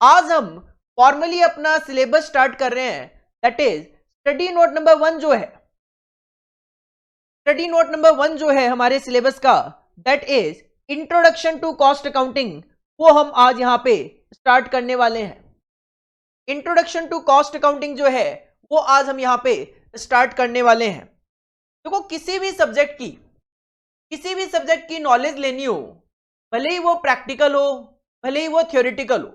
आज हम फॉर्मली अपना सिलेबस स्टार्ट कर रहे हैं, that is study note number 1 जो है, स्टडी नोट नंबर 1 जो है हमारे सिलेबस का, that is introduction to cost accounting, वो हम आज यहां पे स्टार्ट करने वाले हैं। इंट्रोडक्शन टू कॉस्ट अकाउंटिंग जो है वो आज हम यहां पे स्टार्ट करने वाले हैं। देखो किसी भी सब्जेक्ट की नॉलेज लेनी हो, भले ही वो प्रैक्टिकल हो, भले ही वो थ्योरेटिकल हो,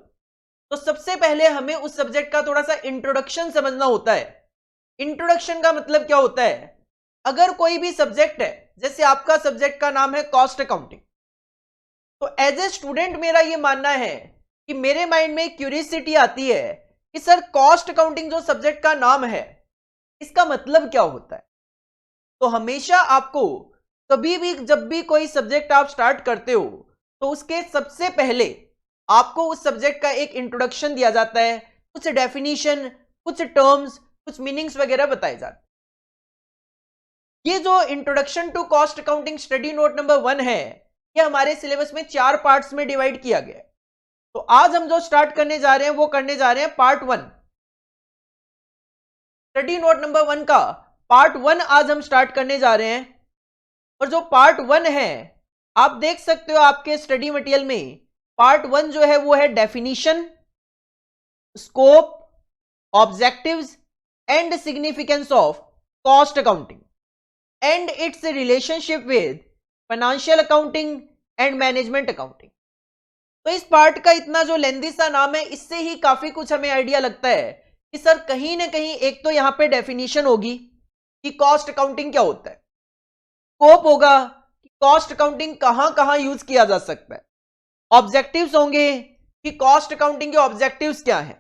तो सबसे पहले हमें उस सब्जेक्ट का थोड़ा सा इंट्रोडक्शन समझना होता है। इंट्रोडक्शन का मतलब क्या होता है? अगर कोई भी सब्जेक्ट है, जैसे आपका सब्जेक्ट का नाम है कॉस्ट अकाउंटिंग, तो एज ए स्टूडेंट मेरा ये मानना है कि मेरे माइंड में क्यूरियोसिटी आती है कि सर कॉस्ट अकाउंटिंग जो सब्जेक्ट का नाम है, इसका मतलब क्या होता है। तो हमेशा आपको कभी भी जब भी कोई सब्जेक्ट आप स्टार्ट करते हो, तो उसके सबसे पहले आपको उस सब्जेक्ट का एक इंट्रोडक्शन दिया जाता है, कुछ डेफिनेशन, कुछ टर्म्स, कुछ मीनिंग्स वगैरह बताए जाते हैं। ये जो introduction to cost accounting study note number 1 है, ये हमारे सिलेबस में 4 पार्ट्स में डिवाइड किया गया है। तो आज हम जो स्टार्ट करने जा रहे हैं वो करने जा रहे हैं पार्ट 1, स्टडी नोट नंबर 1 का पार्ट 1 आज हम स्टार्ट करने जा रहे हैं। और जो पार्ट 1 है, आप देख सकते हो आपके स्टडी मटेरियल में पार्ट 1 जो है वो है definition, scope, objectives and significance of cost accounting and its relationship with financial accounting and management accounting. तो इस पार्ट का इतना जो लेंदी सा नाम है, इससे ही काफी कुछ हमें आइडिया लगता है कि सर कहीं ना कहीं एक तो यहां पे डेफिनेशन होगी कि कॉस्ट अकाउंटिंग क्या होता है, स्कोप होगा कि कॉस्ट अकाउंटिंग कहां कहां यूज किया जा सकता है, ऑब्जेक्टिव्स होंगे कि कॉस्ट अकाउंटिंग के ऑब्जेक्टिव्स क्या हैं,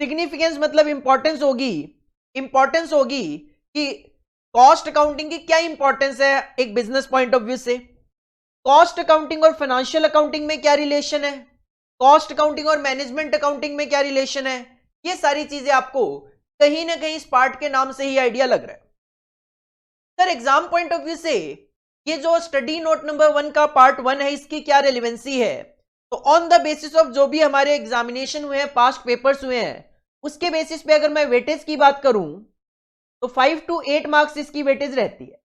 सिग्निफिकेंस मतलब इंपॉर्टेंस होगी कि कॉस्ट अकाउंटिंग की क्या इंपॉर्टेंस है एक बिजनेस पॉइंट ऑफ व्यू से, कॉस्ट अकाउंटिंग और फाइनेंशियल अकाउंटिंग में क्या रिलेशन है, कॉस्ट अकाउंटिंग और मैनेजमेंट अकाउंटिंग में क्या रिलेशन है। ये सारी चीजें आपको कहीं ना कहीं इस पार्ट के नाम से ही आइडिया लग रहा है। Sir exam point of view से ये जो स्टडी नोट नंबर 1 का पार्ट 1 है, इसकी क्या रेलेवेंसी है? तो ऑन द बेसिस ऑफ जो भी हमारे एग्जामिनेशन हुए हैं, पास्ट पेपर्स हुए हैं, उसके बेसिस पे अगर मैं वेटेज की बात करूं तो 5 to 8 मार्क्स इसकी वेटेज रहती है।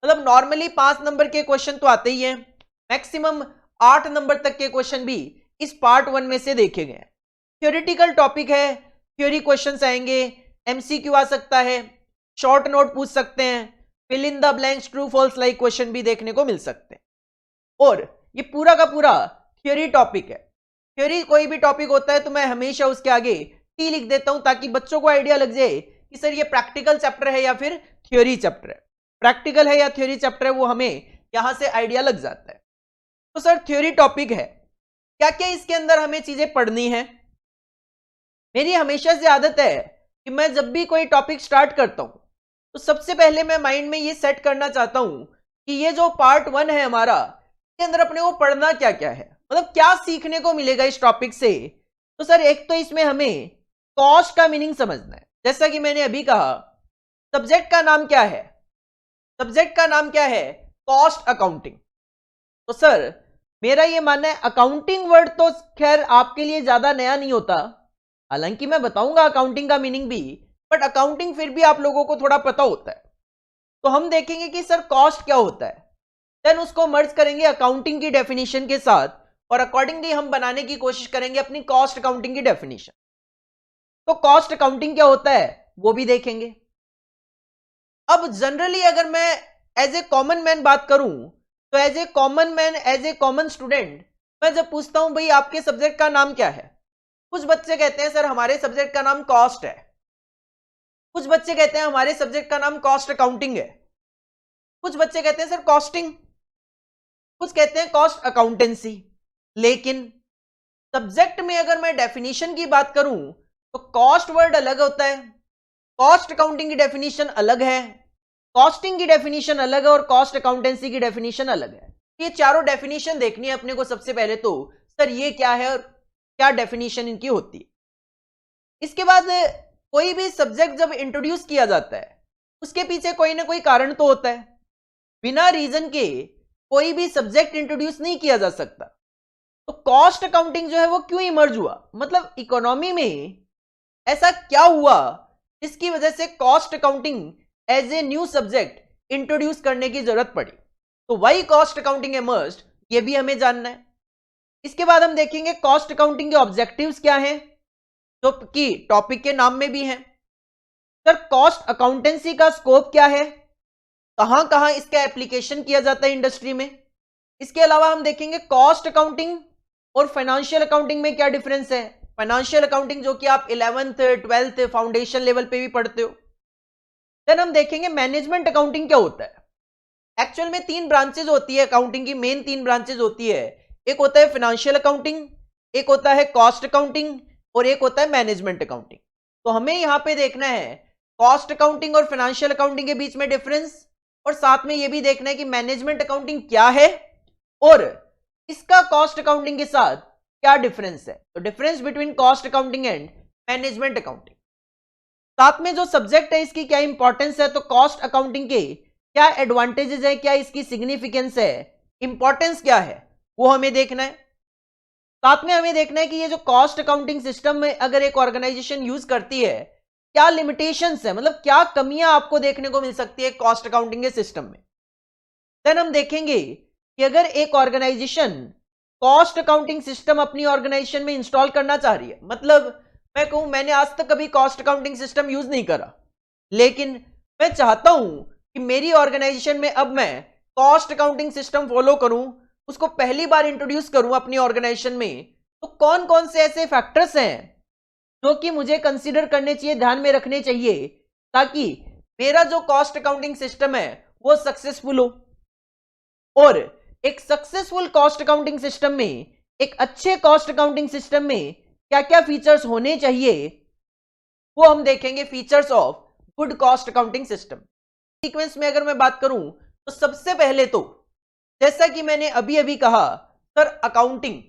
मतलब नॉर्मली 5 नंबर के क्वेश्चन तो आते ही हैं, मैक्सिमम 8 नंबर तक के क्वेश्चन भी इस पार्ट 1 में से देखे गए। थ्योरेटिकल टॉपिक है, थ्योरी क्वेश्चंस आएंगे, एमसीक्यू आ सकता है, शॉर्ट नोट पूछ सकते हैं, fill in the blanks true false like question भी देखने को मिल सकते हैं। और ये पूरा का पूरा थ्योरी टॉपिक है। थ्योरी कोई भी टॉपिक होता है तो मैं हमेशा उसके आगे टी लिख देता हूं ताकि बच्चों को आइडिया लग जाए कि सर ये प्रैक्टिकल चैप्टर है या फिर थ्योरी चैप्टर है, प्रैक्टिकल है या थ्योरी चैप्टर है, वो हमें यहां से आइडिया लग जाता है। तो सर थ्योरी टॉपिक है, क्या क्या इसके अंदर हमें चीजें पढ़नी है? मेरी हमेशा से आदत है कि मैं जब भी कोई टॉपिक स्टार्ट करता हूं तो सबसे पहले मैं माइंड में ये सेट करना चाहता हूं कि ये जो पार्ट 1 है हमारा, इसके अंदर अपने को पढ़ना क्या क्या है, मतलब क्या सीखने को मिलेगा इस टॉपिक से। तो सर एक तो इसमें हमें कॉस्ट का मीनिंग समझना है। जैसा कि मैंने अभी कहा, सब्जेक्ट का नाम क्या है? सब्जेक्ट का नाम क्या है? Cost accounting. तो सर मेरा ये मानना है अकाउंटिंग वर्ड तो खैर आपके लिए ज्यादा नया नहीं होता, हालांकि मैं बताऊंगा अकाउंटिंग का मीनिंग भी, बट अकाउंटिंग फिर भी आप लोगों को थोड़ा पता होता है। तो हम देखेंगे कि सर कॉस्ट क्या होता है, देन उसको मर्ज करेंगे अकाउंटिंग की डेफिनेशन के साथ और अकॉर्डिंगली हम बनाने की कोशिश करेंगे अपनी कॉस्ट अकाउंटिंग की डेफिनेशन। तो कॉस्ट अकाउंटिंग क्या होता है वो भी देखेंगे। अब जनरली अगर मैं एज ए कॉमन मैन बात करूं, तो as a common man, as a common student, मैं जब पूछता हूं भाई आपके सब्जेक्ट का नाम क्या है, कुछ बच्चे कहते हैं सर हमारे सब्जेक्ट का नाम कॉस्ट है, कुछ बच्चे कहते हैं हमारे सब्जेक्ट का नाम कॉस्ट अकाउंटिंग है, कुछ बच्चे कहते हैं सर कॉस्टिंग, कुछ कहते हैं कॉस्ट अकाउंटेंसी। लेकिन सब्जेक्ट में अगर मैं डेफिनेशन की बात करूं तो कॉस्ट वर्ड अलग होता है, कॉस्ट अकाउंटिंग की डेफिनेशन अलग है, कॉस्टिंग की डेफिनेशन अलग है और कॉस्ट अकाउंटेंसी की डेफिनेशन अलग है। ये चारों डेफिनेशन देखनी है अपने को सबसे पहले, तो सर ये क्या है और क्या डेफिनेशन इनकी होती है। इसके बाद कोई भी सब्जेक्ट जब इंट्रोड्यूस किया जाता है उसके पीछे कोई ना कोई कारण तो होता है, बिना रीजन के कोई भी सब्जेक्ट इंट्रोड्यूस नहीं किया जा सकता। तो कॉस्ट अकाउंटिंग जो है वो क्यों इमर्ज हुआ, मतलब इकोनॉमी में ऐसा क्या हुआ जिसकी वजह से cost accounting as a new subject introduce करने की जरूरत पड़ी। तो वाई कॉस्ट अकाउंटिंग इमर्ज्ड, ये भी हमें जानना है। इसके बाद हम देखेंगे कॉस्ट अकाउंटिंग के ऑब्जेक्टिव्स क्या हैं, जो कि टॉपिक के नाम में भी हैं। सर कॉस्ट अकाउंटेंसी का स्कोप क्या है, कहां कहां इसका एप्लीकेशन किया जाता है इंडस्ट्री में। इसके अलावा हम देखेंगे कॉस्ट अकाउंटिंग और फाइनेंशियल अकाउंटिंग में क्या डिफरेंस है। फाइनेंशियल अकाउंटिंग जो कि आप 11th 12th फाउंडेशन लेवल पे भी पढ़ते हो। देन हम देखेंगे मैनेजमेंट अकाउंटिंग क्या होता है। एक्चुअल में 3 ब्रांचेज होती है अकाउंटिंग की, मेन 3 ब्रांचेज होती है। एक होता है फाइनेंशियल अकाउंटिंग, एक होता है कॉस्ट अकाउंटिंग और एक होता है मैनेजमेंट अकाउंटिंग। तो हमें यहां पे देखना है कॉस्ट अकाउंटिंग और फाइनेंशियल अकाउंटिंग के बीच में डिफरेंस, और साथ में यह भी देखना है कि मैनेजमेंट अकाउंटिंग क्या है और इसका कॉस्ट अकाउंटिंग के साथ क्या डिफरेंस है। तो difference between cost accounting and management accounting, साथ में जो सब्जेक्ट है इसकी क्या इंपॉर्टेंस है, तो कॉस्ट अकाउंटिंग के क्या एडवांटेजेस है, क्या इसकी सिग्निफिकेंस है, इंपॉर्टेंस क्या है, वो हमें देखना है। साथ में हमें देखना है कि ये जो कॉस्ट अकाउंटिंग सिस्टम में अगर एक ऑर्गेनाइजेशन यूज करती है, क्या लिमिटेशंस है, मतलब क्या कमियां आपको देखने को मिल सकती है कॉस्ट अकाउंटिंग के सिस्टम में। देन हम देखेंगे कि अगर एक ऑर्गेनाइजेशन कॉस्ट अकाउंटिंग सिस्टम अपनी ऑर्गेनाइजेशन में इंस्टॉल करना चाह रही है, मतलब मैं कहूं मैंने आज तक कभी कॉस्ट अकाउंटिंग सिस्टम यूज नहीं करा, लेकिन मैं चाहता हूं कि मेरी ऑर्गेनाइजेशन में अब मैं कॉस्ट अकाउंटिंग सिस्टम फॉलो करूं, उसको पहली बार इंट्रोड्यूस करूं अपनी ऑर्गेनाइजेशन में, तो कौन कौन से ऐसे फैक्टर्स हैं जो कि मुझे कंसीडर करने चाहिए, ध्यान में रखने चाहिए, ताकि मेरा जो कॉस्ट अकाउंटिंग सिस्टम है वो सक्सेसफुल हो। और एक सक्सेसफुल कॉस्ट अकाउंटिंग सिस्टम में, एक अच्छे कॉस्ट अकाउंटिंग सिस्टम में क्या क्या फीचर्स होने चाहिए, वो हम देखेंगे features of good cost accounting system. Sequence में अगर मैं बात करूं तो सबसे पहले तो जैसा कि मैंने अभी अभी कहा, सर अकाउंटिंग,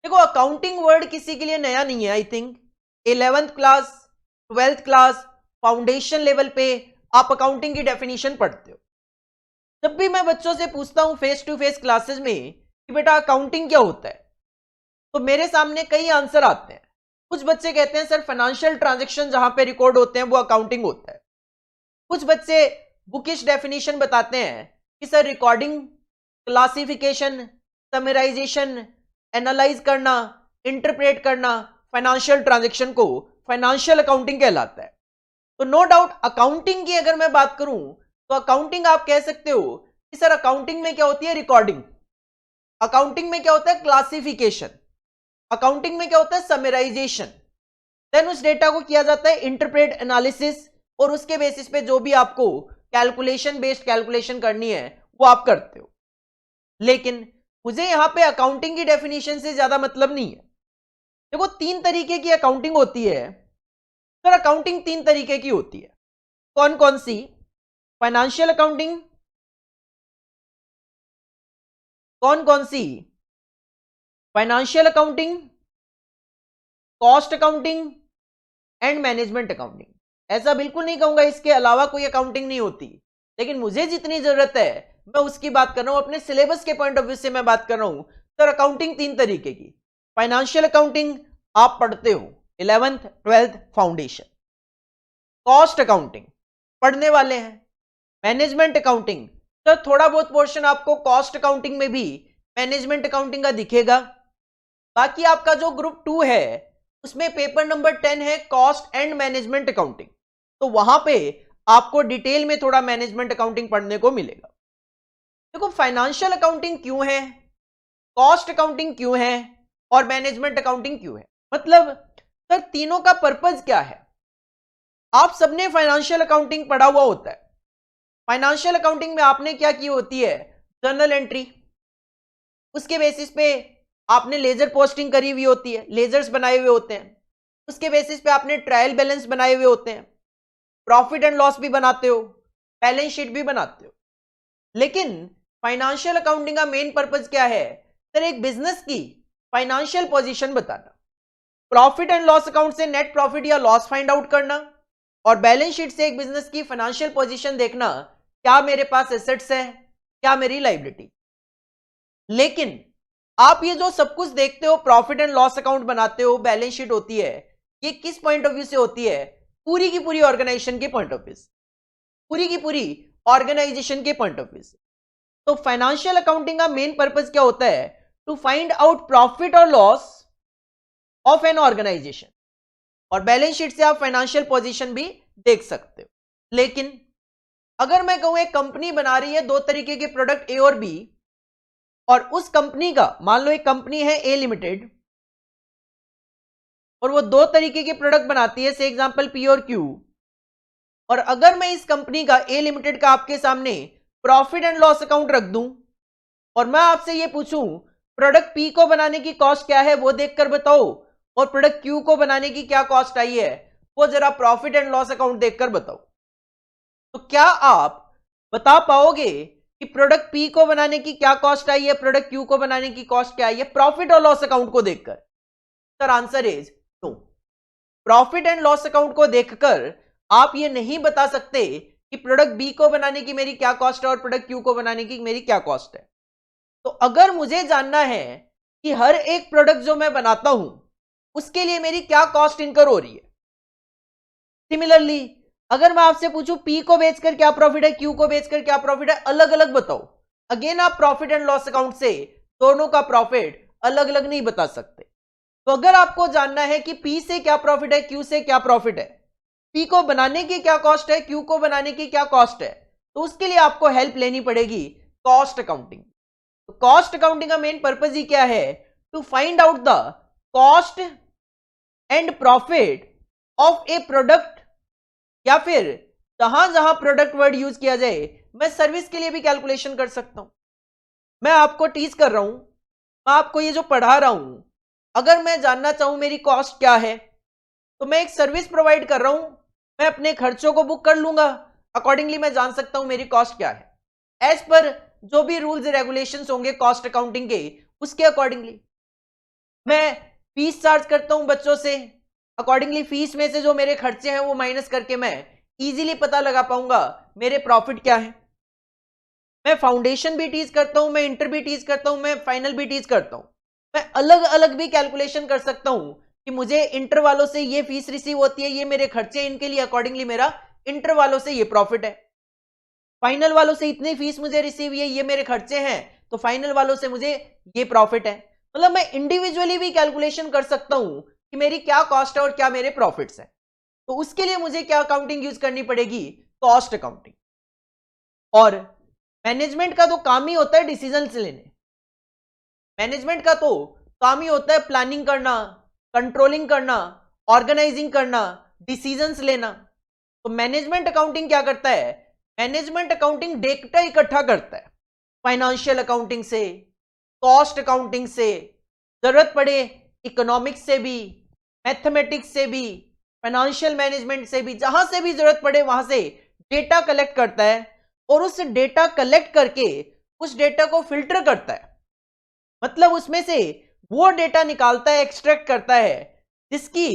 देखो अकाउंटिंग वर्ड किसी के लिए नया नहीं है। I think 11th class 12th class foundation level पे आप अकाउंटिंग की डेफिनेशन पढ़ते हो। जब भी मैं बच्चों से पूछता हूं फेस टू फेस क्लासेस में कि बेटा अकाउंटिंग क्या होता है, तो मेरे सामने कई आंसर आते हैं। कुछ बच्चे कहते हैं सर फाइनेंशियल ट्रांजैक्शन जहां पे रिकॉर्ड होते हैं वो अकाउंटिंग होता है। कुछ बच्चे बुकिश डेफिनेशन बताते हैं कि sir recording, classification, summarisation, analyse करना, इंटरप्रेट करना फाइनेंशियल ट्रांजैक्शन को फाइनेंशियल अकाउंटिंग कहलाता है। तो नो डाउट अकाउंटिंग की अगर मैं बात करूं तो अकाउंटिंग आप कह सकते हो कि सर अकाउंटिंग में क्या होती है, रिकॉर्डिंग, अकाउंटिंग में क्या होता है, क्लासिफिकेशन, अकाउंटिंग में क्या होता है, समराइजेशन, देन उस डेटा को किया जाता है इंटरप्रेट, एनालिसिस, और उसके बेसिस पे जो भी आपको कैलकुलेशन बेस्ड कैलकुलेशन करनी है वो आप करते हो। लेकिन मुझे यहां पे अकाउंटिंग की डेफिनेशन से ज्यादा मतलब नहीं है। देखो 3 तरीके की अकाउंटिंग होती है। सर अकाउंटिंग 3 तरीके की होती है, कौन कौन सी, फाइनेंशियल अकाउंटिंग, कौन कौन सी, financial accounting, cost accounting and management accounting. ऐसा बिल्कुल नहीं कहूंगा इसके अलावा कोई अकाउंटिंग नहीं होती, लेकिन मुझे जितनी जरूरत है मैं उसकी बात कर रहा हूं, अपने सिलेबस के पॉइंट ऑफ व्यू से मैं बात कर रहा हूं। सर अकाउंटिंग 3 तरीके की, फाइनेंशियल अकाउंटिंग आप पढ़ते हो 11th 12th foundation, cost accounting पढ़ने वाले हैं, मैनेजमेंट अकाउंटिंग सर थोड़ा बहुत पोर्शन आपको कॉस्ट अकाउंटिंग में भी मैनेजमेंट अकाउंटिंग का दिखेगा। बाकी आपका जो ग्रुप 2 है उसमें पेपर नंबर 10 है कॉस्ट एंड मैनेजमेंट अकाउंटिंग, तो वहां पे आपको डिटेल में थोड़ा मैनेजमेंट अकाउंटिंग पढ़ने को मिलेगा। देखो फाइनेंशियल अकाउंटिंग क्यों है, कॉस्ट अकाउंटिंग क्यों है और मैनेजमेंट अकाउंटिंग क्यों है, मतलब सर तीनों का पर्पज क्या है। आप सबने फाइनेंशियल अकाउंटिंग पढ़ा हुआ होता है। फाइनेंशियल अकाउंटिंग में आपने क्या की होती है, जर्नल एंट्री, उसके बेसिस पे आपने लेजर पोस्टिंग करी हुई होती है, लेजर्स बनाए हुए होते हैं, उसके बेसिस पे आपने ट्रायल बैलेंस बनाए हुए होते हैं, प्रॉफिट एंड लॉस भी बनाते हो, बैलेंस शीट भी बनाते हो। लेकिन फाइनेंशियल अकाउंटिंग का मेन पर्पज क्या है, सर एक बिजनेस की फाइनेंशियल पोजीशन बताना, प्रॉफिट एंड लॉस अकाउंट से नेट प्रॉफिट या लॉस फाइंड आउट करना, और बैलेंस शीट से एक बिजनेस की फाइनेंशियल पोजीशन देखना, क्या मेरे पास एसेट्स है, क्या मेरी लायबिलिटी। लेकिन आप ये जो सब कुछ देखते हो, प्रॉफिट एंड लॉस अकाउंट बनाते हो, बैलेंस शीट होती है, ये किस पॉइंट ऑफ व्यू से होती है? पूरी की पूरी ऑर्गेनाइजेशन के पॉइंट ऑफ व्यू से, पूरी की पूरी ऑर्गेनाइजेशन के पॉइंट ऑफ व्यू से। तो फाइनेंशियल अकाउंटिंग का मेन पर्पस क्या होता है? टू फाइंड आउट प्रॉफिट और लॉस ऑफ एन ऑर्गेनाइजेशन। और बैलेंस शीट से आप फाइनेंशियल पोजीशन भी देख सकते हो। लेकिन अगर मैं कहूं एक कंपनी बना रही है दो तरीके के प्रोडक्ट ए और बी, और उस कंपनी का, मान लो एक कंपनी है ए लिमिटेड, और वो दो तरीके के प्रोडक्ट बनाती है, से एग्जांपल पी और क्यू, और अगर मैं इस कंपनी का ए लिमिटेड का आपके सामने प्रॉफिट एंड लॉस अकाउंट रख दूं, और मैं आपसे ये पूछूं प्रोडक्ट पी को बनाने की कॉस्ट क्या है वो देखकर बताओ, और प्रोडक्ट क्यू को बनाने की क्या कॉस्ट आई है वो जरा प्रॉफिट एंड लॉस अकाउंट देखकर बताओ, तो क्या आप बता पाओगे कि प्रोडक्ट पी को बनाने की क्या कॉस्ट आई है, प्रोडक्ट क्यू को बनाने की कॉस्ट क्या आई है प्रॉफिट और लॉस अकाउंट को देखकर? Sir answer is no. Profit and loss account को देखकर आप ये नहीं बता सकते कि प्रोडक्ट बी को बनाने की मेरी क्या कॉस्ट है और प्रोडक्ट क्यू को बनाने की मेरी क्या कॉस्ट है। तो अगर मुझे जानना है कि हर एक प्रोडक्ट जो मैं बनाता हूं उसके लिए मेरी क्या कॉस्ट इनकर हो रही है, सिमिलरली अगर मैं आपसे पूछूं पी को बेचकर क्या प्रॉफिट है, क्यू को बेचकर क्या प्रॉफिट है, अलग अलग बताओ, अगेन आप प्रॉफिट एंड लॉस अकाउंट से दोनों का प्रॉफिट अलग अलग नहीं बता सकते। तो अगर आपको जानना है कि पी से क्या प्रॉफिट है, क्यू से क्या प्रॉफिट है, पी को बनाने की क्या कॉस्ट है, क्यू को बनाने की क्या कॉस्ट है, तो उसके लिए आपको हेल्प लेनी पड़ेगी कॉस्ट अकाउंटिंग। तो कॉस्ट अकाउंटिंग का मेन पर्पस ही क्या है? To find out the cost and profit of a product, या फिर जहां जहां प्रोडक्ट वर्ड यूज किया जाए, मैं सर्विस के लिए भी कैलकुलेशन कर सकता हूं। मैं आपको टीच कर रहा हूं, मैं आपको ये जो पढ़ा रहा हूं, अगर मैं जानना चाहूं मेरी कॉस्ट क्या है, तो मैं एक सर्विस प्रोवाइड कर रहा हूं, मैं अपने खर्चों को बुक कर लूंगा, अकॉर्डिंगली मैं जान सकता हूं मेरी कॉस्ट क्या है। एज पर जो भी रूल्स रेगुलेशंस होंगे कॉस्ट अकाउंटिंग के, उसके अकॉर्डिंगली मैं फीस चार्ज करता हूं बच्चों से, अकॉर्डिंगली फीस में से जो मेरे खर्चे हैं वो माइनस करके मैं इजीली पता लगा पाऊंगा मेरे प्रॉफिट क्या है। मैं फाउंडेशन भी टीच करता हूं, मैं इंटर भी टीच करता हूं, मैं फाइनल भी टीच करता हूं, मैं अलग अलग भी कैलकुलेशन कर सकता हूं कि मुझे इंटर वालों से ये फीस रिसीव होती है, ये मेरे खर्चे, इनके लिए अकॉर्डिंगली मेरा इंटर वालों से ये प्रॉफिट है, फाइनल वालों से इतनी फीस मुझे रिसीव है, ये मेरे खर्चे हैं, तो फाइनल वालों से मुझे ये प्रॉफिट है। मतलब मैं इंडिविजुअली भी कैलकुलेशन कर सकता हूं कि मेरी क्या कॉस्ट है और क्या मेरे प्रॉफिट्स हैं। तो उसके लिए मुझे क्या अकाउंटिंग यूज करनी पड़ेगी? Cost accounting. और मैनेजमेंट का तो काम ही होता है डिसीजन लेने, मैनेजमेंट का तो काम ही होता है प्लानिंग करना, कंट्रोलिंग करना, ऑर्गेनाइजिंग करना, डिसीजंस लेना। तो मैनेजमेंट अकाउंटिंग क्या करता है? मैनेजमेंट अकाउंटिंग डेटा इकट्ठा करता है, फाइनेंशियल अकाउंटिंग से, कॉस्ट अकाउंटिंग से, जरूरत पड़े इकोनॉमिक्स से भी, मैथमेटिक्स से भी, फाइनेंशियल मैनेजमेंट से भी, जहां से भी जरूरत पड़े वहां से डेटा कलेक्ट करता है, और उस डेटा कलेक्ट करके उस डेटा को फिल्टर करता है, मतलब उसमें से वो डेटा निकालता है, एक्सट्रैक्ट करता है जिसकी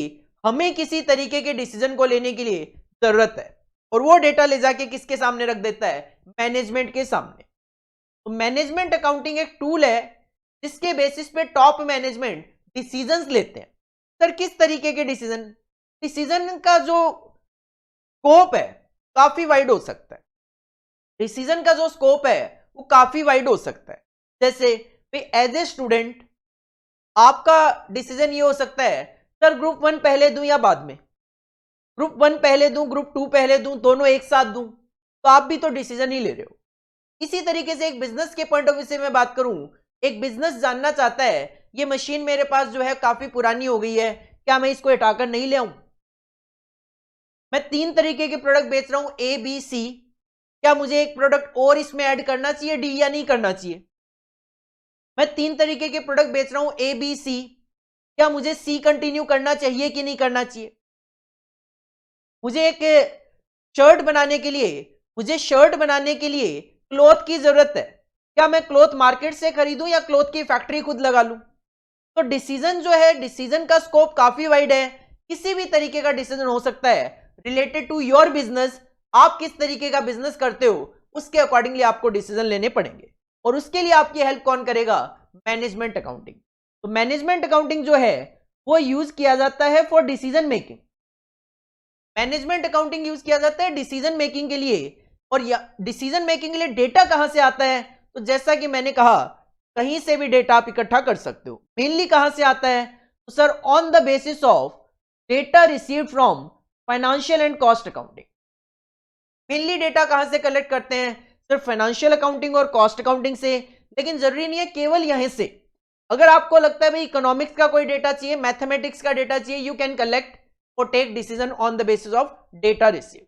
हमें किसी तरीके के डिसीजन को लेने के लिए जरूरत है, और वो डेटा ले जाके किसके सामने रख देता है? मैनेजमेंट के सामने। तो मैनेजमेंट अकाउंटिंग एक टूल है जिसके बेसिस पे टॉप मैनेजमेंट डिसीजंस लेते हैं। सर किस तरीके के डिसीजन? डिसीजन का जो स्कोप है काफी वाइड हो सकता है, डिसीजन का जो स्कोप है वो काफी वाइड हो सकता है। जैसे एज ए स्टूडेंट आपका डिसीजन ये हो सकता है, सर ग्रुप 1 पहले दूं या बाद में, ग्रुप 1 पहले दूं, ग्रुप 2 पहले दूं, दोनों एक साथ दूं, तो आप भी तो डिसीजन ही ले रहे हो। इसी तरीके से एक बिजनेस के पॉइंट ऑफ व्यू से मैं बात करूं, एक बिजनेस जानना चाहता है ये मशीन मेरे पास जो है काफी पुरानी हो गई है, क्या मैं इसको हटाकर नहीं ले आऊं? मैं 3 तरीके के प्रोडक्ट बेच रहा हूं ए बी सी, क्या मुझे एक प्रोडक्ट और इसमें ऐड करना चाहिए डी या नहीं करना चाहिए? मैं 3 तरीके के प्रोडक्ट बेच रहा हूं ए बी सी, क्या मुझे सी कंटिन्यू करना चाहिए कि नहीं करना चाहिए? मुझे एक शर्ट बनाने के लिए, मुझे शर्ट बनाने के लिए क्लॉथ की जरूरत है, क्या मैं क्लॉथ मार्केट से खरीदूं या क्लॉथ की फैक्ट्री खुद लगा लूं? तो डिसीजन जो है, डिसीजन का स्कोप काफी वाइड है, किसी भी तरीके का डिसीजन हो सकता है रिलेटेड टू योर बिजनेस। आप किस तरीके का बिजनेस करते हो उसके अकॉर्डिंगली आपको डिसीजन लेने पड़ेंगे, और उसके लिए आपकी हेल्प कौन करेगा? Management accounting. तो मैनेजमेंट अकाउंटिंग जो है वो यूज किया जाता है for decision making. Management accounting use किया जाता है डिसीजन मेकिंग के लिए। और डिसीजन मेकिंग के लिए डेटा कहां से आता है? तो जैसा कि मैंने कहा, कहीं से भी डेटा आप इकट्ठा कर सकते हो। मेनली कहां से आता है? तो sir, on the basis of data received from financial and cost accounting. Mainly data कहां से कलेक्ट करते हैं? सिर्फ फाइनेंशियल अकाउंटिंग और कॉस्ट अकाउंटिंग से, लेकिन जरूरी नहीं है केवल यहीं से। अगर आपको लगता है भाई इकोनॉमिक्स का कोई डेटा चाहिए, मैथमेटिक्स का डेटा चाहिए, यू कैन कलेक्ट और take decision on the basis of data received.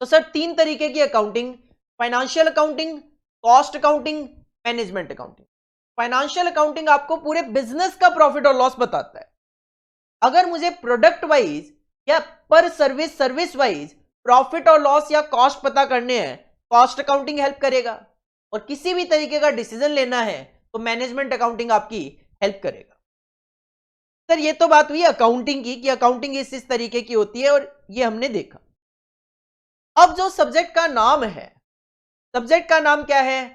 तो सर, 3 तरीके की accounting: financial accounting, cost accounting, management accounting. Financial accounting आपको पूरे बिजनेस का प्रॉफिट और लॉस बताता है। अगर मुझे प्रोडक्ट वाइज या पर सर्विस वाइज प्रॉफिट और लॉस या कॉस्ट पता करने हैं, कॉस्ट अकाउंटिंग हेल्प करेगा। और किसी भी तरीके का डिसीजन लेना है तो मैनेजमेंट अकाउंटिंग आपकी हेल्प करेगा। सर, ये तो बात हुई अकाउंटिंग की कि अकाउंटिंग इस तरीके की होती है, और ये हमने देखा। अब जो सब्जेक्ट का नाम है, सब्जेक्ट का नाम क्या है?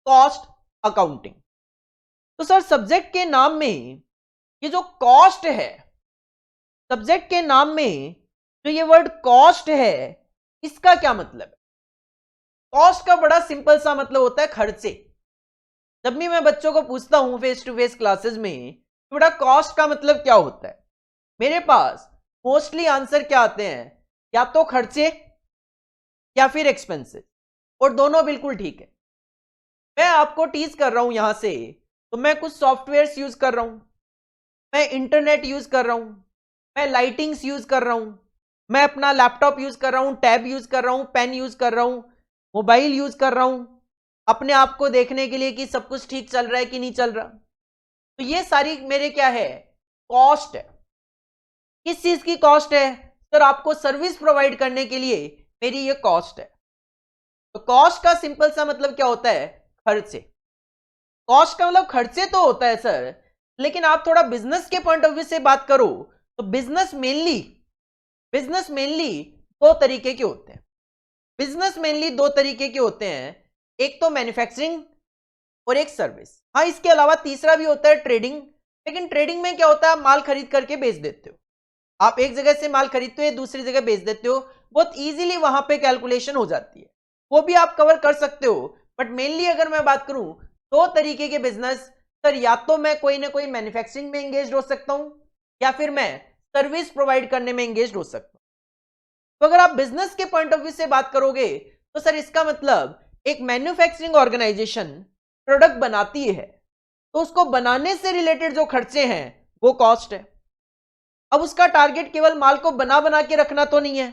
Cost accounting. तो सर, सब्जेक्ट के नाम में ये जो कॉस्ट है, सब्जेक्ट के नाम में जो ये वर्ड कॉस्ट है, इसका क्या मतलब है? कॉस्ट का बड़ा सिंपल सा मतलब होता है खर्चे। जब भी मैं बच्चों को पूछता हूं फेस टू फेस क्लासेस में, तो बड़ा कॉस्ट का मतलब क्या होता है, मेरे पास मोस्टली आंसर क्या आते हैं? या तो खर्चे या फिर एक्सपेंसेस, और दोनों बिल्कुल ठीक है। मैं आपको टीज कर रहा हूं यहां से, तो मैं कुछ सॉफ्टवेयर्स यूज कर रहा हूं, मैं इंटरनेट यूज कर रहा हूं, मैं लाइटिंग्स यूज कर रहा हूं, मैं अपना लैपटॉप यूज कर रहा हूं, टैब यूज कर रहा हूं, पेन यूज कर रहा हूं, मोबाइल यूज कर रहा हूं, अपने आप को देखने के लिए कि सब कुछ ठीक चल रहा है कि नहीं चल रहा। तो ये सारी मेरे क्या है? कॉस्ट है। किस चीज की कॉस्ट है? सर, आपको सर्विस प्रोवाइड करने के लिए मेरी ये कॉस्ट है। तो कॉस्ट का सिंपल सा मतलब क्या होता है? खर्चे। कॉस्ट का मतलब खर्चे तो होता है सर, लेकिन आप थोड़ा बिजनेस के पॉइंट ऑफ व्यू से बात करो तो बिजनेस मेनली दो तरीके के होते हैं। बिजनेस मेनली दो तरीके के होते हैं, एक तो मैन्युफैक्चरिंग और एक सर्विस। हाँ, इसके अलावा तीसरा भी होता है ट्रेडिंग, लेकिन ट्रेडिंग में क्या होता है? आप माल खरीद करके बेच देते हो। आप एक जगह से माल खरीदते हो, दूसरी जगह बेच देते हो, बहुत इजीली वहां पे कैलकुलेशन हो जाती है, वो भी आप कवर कर सकते हो। बट मेनली अगर मैं बात करूं, दो तरीके के बिजनेस सर, या तो मैं कोई ना कोई मैन्युफैक्चरिंग में एंगेज हो सकता हूं, या फिर मैं सर्विस प्रोवाइड करने में एंगेज हो सकता हूं। तो अगर आप बिजनेस के पॉइंट ऑफ व्यू से बात करोगे तो सर, इसका मतलब एक मैन्युफैक्चरिंग ऑर्गेनाइजेशन प्रोडक्ट बनाती है, तो उसको बनाने से रिलेटेड जो खर्चे हैं वो कॉस्ट है। अब उसका टारगेट केवल माल को बना के रखना तो नहीं है,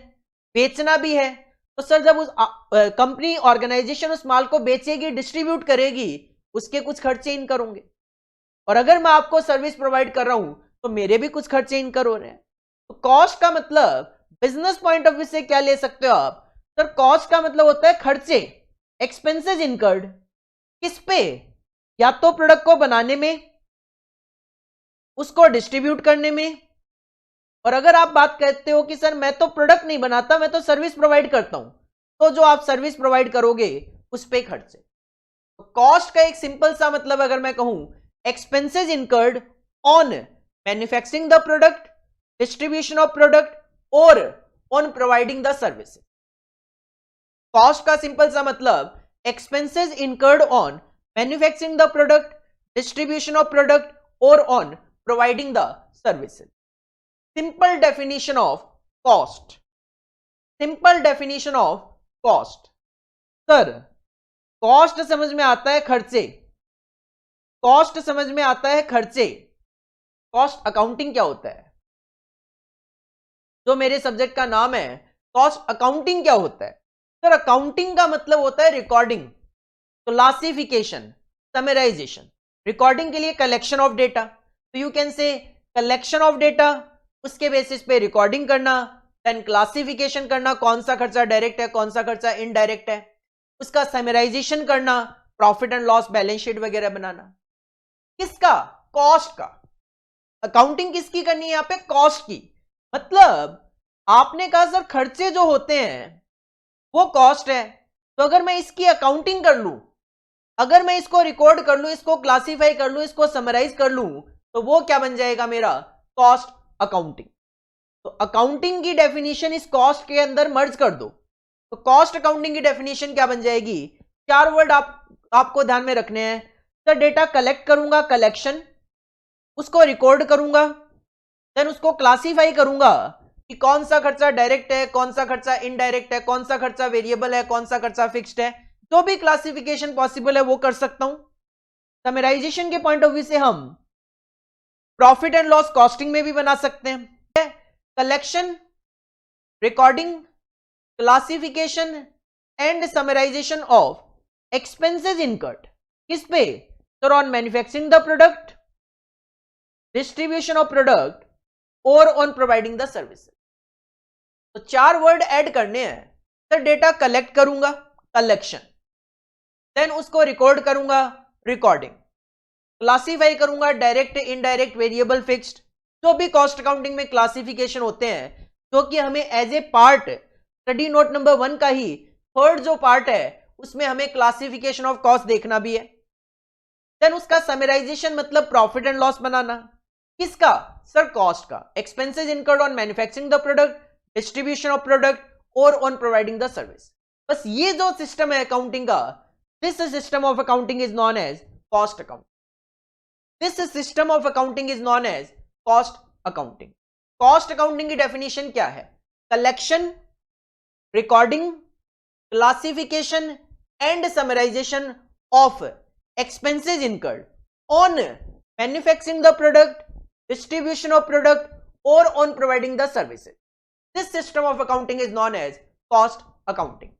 बेचना भी है। तो सर, जब उस कंपनी ऑर्गेनाइजेशन उस माल को बेचेगी, डिस्ट्रीब्यूट करेगी, उसके कुछ खर्चे इनकर होंगे। और अगर मैं आपको सर्विस प्रोवाइड कर रहा हूं तो मेरे भी कुछ खर्चे इनकर हो रहे हैं। तो कॉस्ट का मतलब बिजनेस पॉइंट ऑफ व्यू से क्या ले सकते हो आप? सर, कॉस्ट का मतलब होता है खर्चे, एक्सपेंसेस इनकर्ड। किस पे? या तो प्रोडक्ट को बनाने में, उसको डिस्ट्रीब्यूट करने में, और अगर आप बात करते हो कि सर मैं तो प्रोडक्ट नहीं बनाता, मैं तो सर्विस प्रोवाइड करता हूं, तो जो आप सर्विस प्रोवाइड करोगे उस पे खर्चे। तो कॉस्ट का एक सिंपल सा मतलब अगर मैं कहूं, expenses incurred on manufacturing the product, distribution of product और on providing the service. Cost का सिंपल सा मतलब expenses incurred on manufacturing the product, distribution of product और on providing the services. Simple definition of cost, simple definition of cost. Sir, cost समझ में आता है खर्चे, कॉस्ट समझ में आता है खर्चे। कॉस्ट अकाउंटिंग क्या होता है? जो मेरे सब्जेक्ट का नाम है कॉस्ट अकाउंटिंग, क्या होता है? सर, अकाउंटिंग का मतलब होता है रिकॉर्डिंग, क्लासिफिकेशन, समराइजेशन। रिकॉर्डिंग के लिए कलेक्शन ऑफ डेटा, तो यू कैन से कलेक्शन ऑफ डेटा, उसके बेसिस पे रिकॉर्डिंग करना, देन क्लासिफिकेशन करना, कौन सा खर्चा डायरेक्ट है, कौन सा खर्चा इनडायरेक्ट है, उसका समराइजेशन करना, profit and loss balance sheet वगैरह बनाना। किसका? कॉस्ट का। अकाउंटिंग किसकी करनी है यहां पे? कॉस्ट की। मतलब आपने कहा सर खर्चे जो होते हैं वो कॉस्ट है, तो अगर मैं इसकी अकाउंटिंग कर लूं, अगर मैं इसको रिकॉर्ड कर लूं, इसको क्लासीफाई कर लूं, इसको समराइज कर लूं, तो वो क्या बन जाएगा मेरा? Cost accounting. तो अकाउंटिंग की डेफिनेशन इस कॉस्ट के अंदर मर्ज कर दो, तो कॉस्ट अकाउंटिंग की डेफिनेशन क्या बन जाएगी? 4 वर्ड आपको ध्यान में रखने हैं। सर डेटा कलेक्ट करूंगा, कलेक्शन, उसको रिकॉर्ड करूंगा, देन उसको क्लासीफाई करूंगा कि कौन सा खर्चा डायरेक्ट है, कौन सा खर्चा इनडायरेक्ट है, कौन सा खर्चा वेरिएबल है, कौन सा खर्चा फिक्स्ड है। जो भी क्लासिफिकेशन पॉसिबल है वो कर सकता हूं। समराइजेशन के पॉइंट ऑफ व्यू से हम प्रॉफिट एंड लॉस कॉस्टिंग में भी बना सकते हैं। Collection, recording, classification and summarisation of expenses incurred. किस पे? Sir on manufacturing the product, distribution of product और ऑन प्रोवाइडिंग द सर्विस। तो 4 वर्ड ऐड करने हैं। सर डेटा कलेक्ट करूंगा, कलेक्शन, देन उसको रिकॉर्ड करूंगा, रिकॉर्डिंग, क्लासीफाई करूंगा, डायरेक्ट, इनडायरेक्ट, वेरिएबल, फिक्स्ड, जो भी कॉस्ट अकाउंटिंग में क्लासिफिकेशन होते हैं, जो कि हमें as a part study note number 1 का ही थर्ड जो पार्ट है उसमें हमें क्लासिफिकेशन ऑफ कॉस्ट देखना भी है। देन उसका समराइजेशन मतलब प्रॉफिट एंड लॉस बनाना। किसका? सर कॉस्ट का। Expenses incurred on manufacturing the product, distribution of product और ऑन प्रोवाइडिंग द सर्विस। बस ये जो सिस्टम है अकाउंटिंग का, this system of accounting is known as cost accounting. This system of accounting is known as cost accounting. Cost accounting की definition क्या है? Collection, recording, classification and summarisation of expenses incurred on manufacturing the product, distribution of product or on providing the services. This system of accounting is known as cost accounting.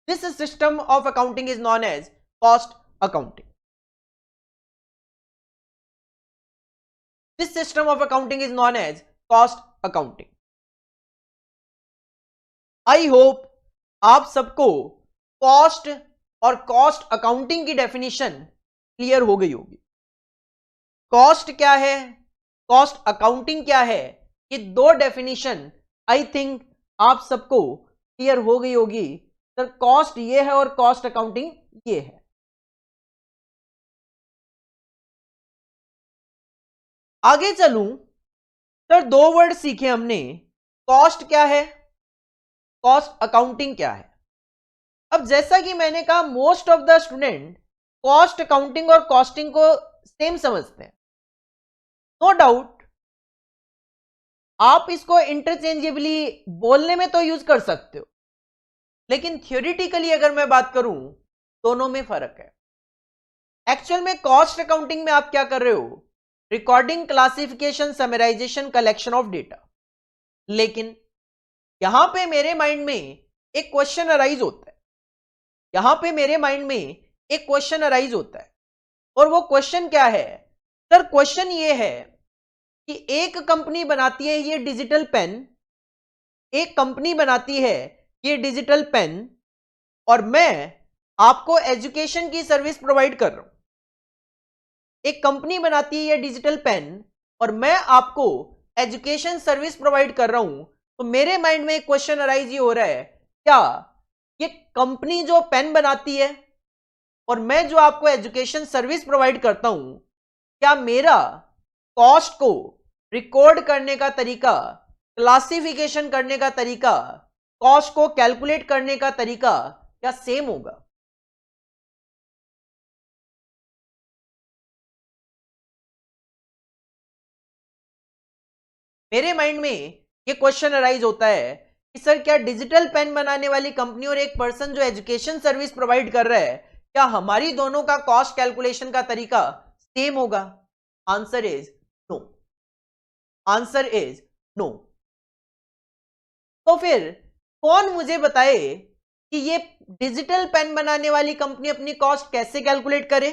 This system of accounting is known as cost accounting. This system of accounting is known as cost accounting. I hope आप सबको cost और cost accounting की definition clear हो गई होगी। Cost क्या है, cost accounting क्या है, ये 2 डेफिनेशन आई थिंक आप सबको क्लियर हो गई होगी। सर कॉस्ट ये है और कॉस्ट अकाउंटिंग ये है। आगे चलूं, सर 2 वर्ड सीखे हमने, कॉस्ट क्या है, कॉस्ट अकाउंटिंग क्या है। अब जैसा कि मैंने कहा, most of the student cost accounting और कॉस्टिंग को सेम समझते हैं। नो डाउट आप इसको इंटरचेंजेबली बोलने में तो यूज कर सकते हो, लेकिन थ्योरेटिकली अगर मैं बात करूं, दोनों में फर्क है। एक्चुअल में कॉस्ट अकाउंटिंग में आप क्या कर रहे हो? Recording, classification, summarisation, collection of data. लेकिन यहां पे मेरे माइंड में एक क्वेश्चन अराइज होता है, यहां पे मेरे माइंड में एक क्वेश्चन अराइज होता है, और वो क्वेश्चन क्या है? सर क्वेश्चन ये है कि एक कंपनी बनाती है ये डिजिटल पेन, एक कंपनी बनाती है ये डिजिटल पेन, और मैं आपको एजुकेशन की सर्विस प्रोवाइड कर रहा हूं। एक कंपनी बनाती है ये डिजिटल पेन और मैं आपको एजुकेशन सर्विस प्रोवाइड कर रहा हूं, तो मेरे माइंड में एक क्वेश्चन अराइज ये हो रहा है, क्या ये कंपनी जो पेन बनाती है और मैं जो आपको एजुकेशन सर्विस प्रोवाइड करता हूं, क्या मेरा कॉस्ट को रिकॉर्ड करने का तरीका, क्लासिफिकेशन करने का तरीका, कॉस्ट को कैलकुलेट करने का तरीका क्या सेम होगा? मेरे माइंड में ये क्वेश्चन अराइज होता है कि सर क्या डिजिटल पेन बनाने वाली कंपनी और एक पर्सन जो एजुकेशन सर्विस प्रोवाइड कर रहा है, क्या हमारी दोनों का कॉस्ट कैलकुलेशन का तरीका सेम होगा? Answer is no. Answer is no. तो फिर कौन मुझे बताए कि ये डिजिटल पेन बनाने वाली कंपनी अपनी कॉस्ट कैसे कैलकुलेट करे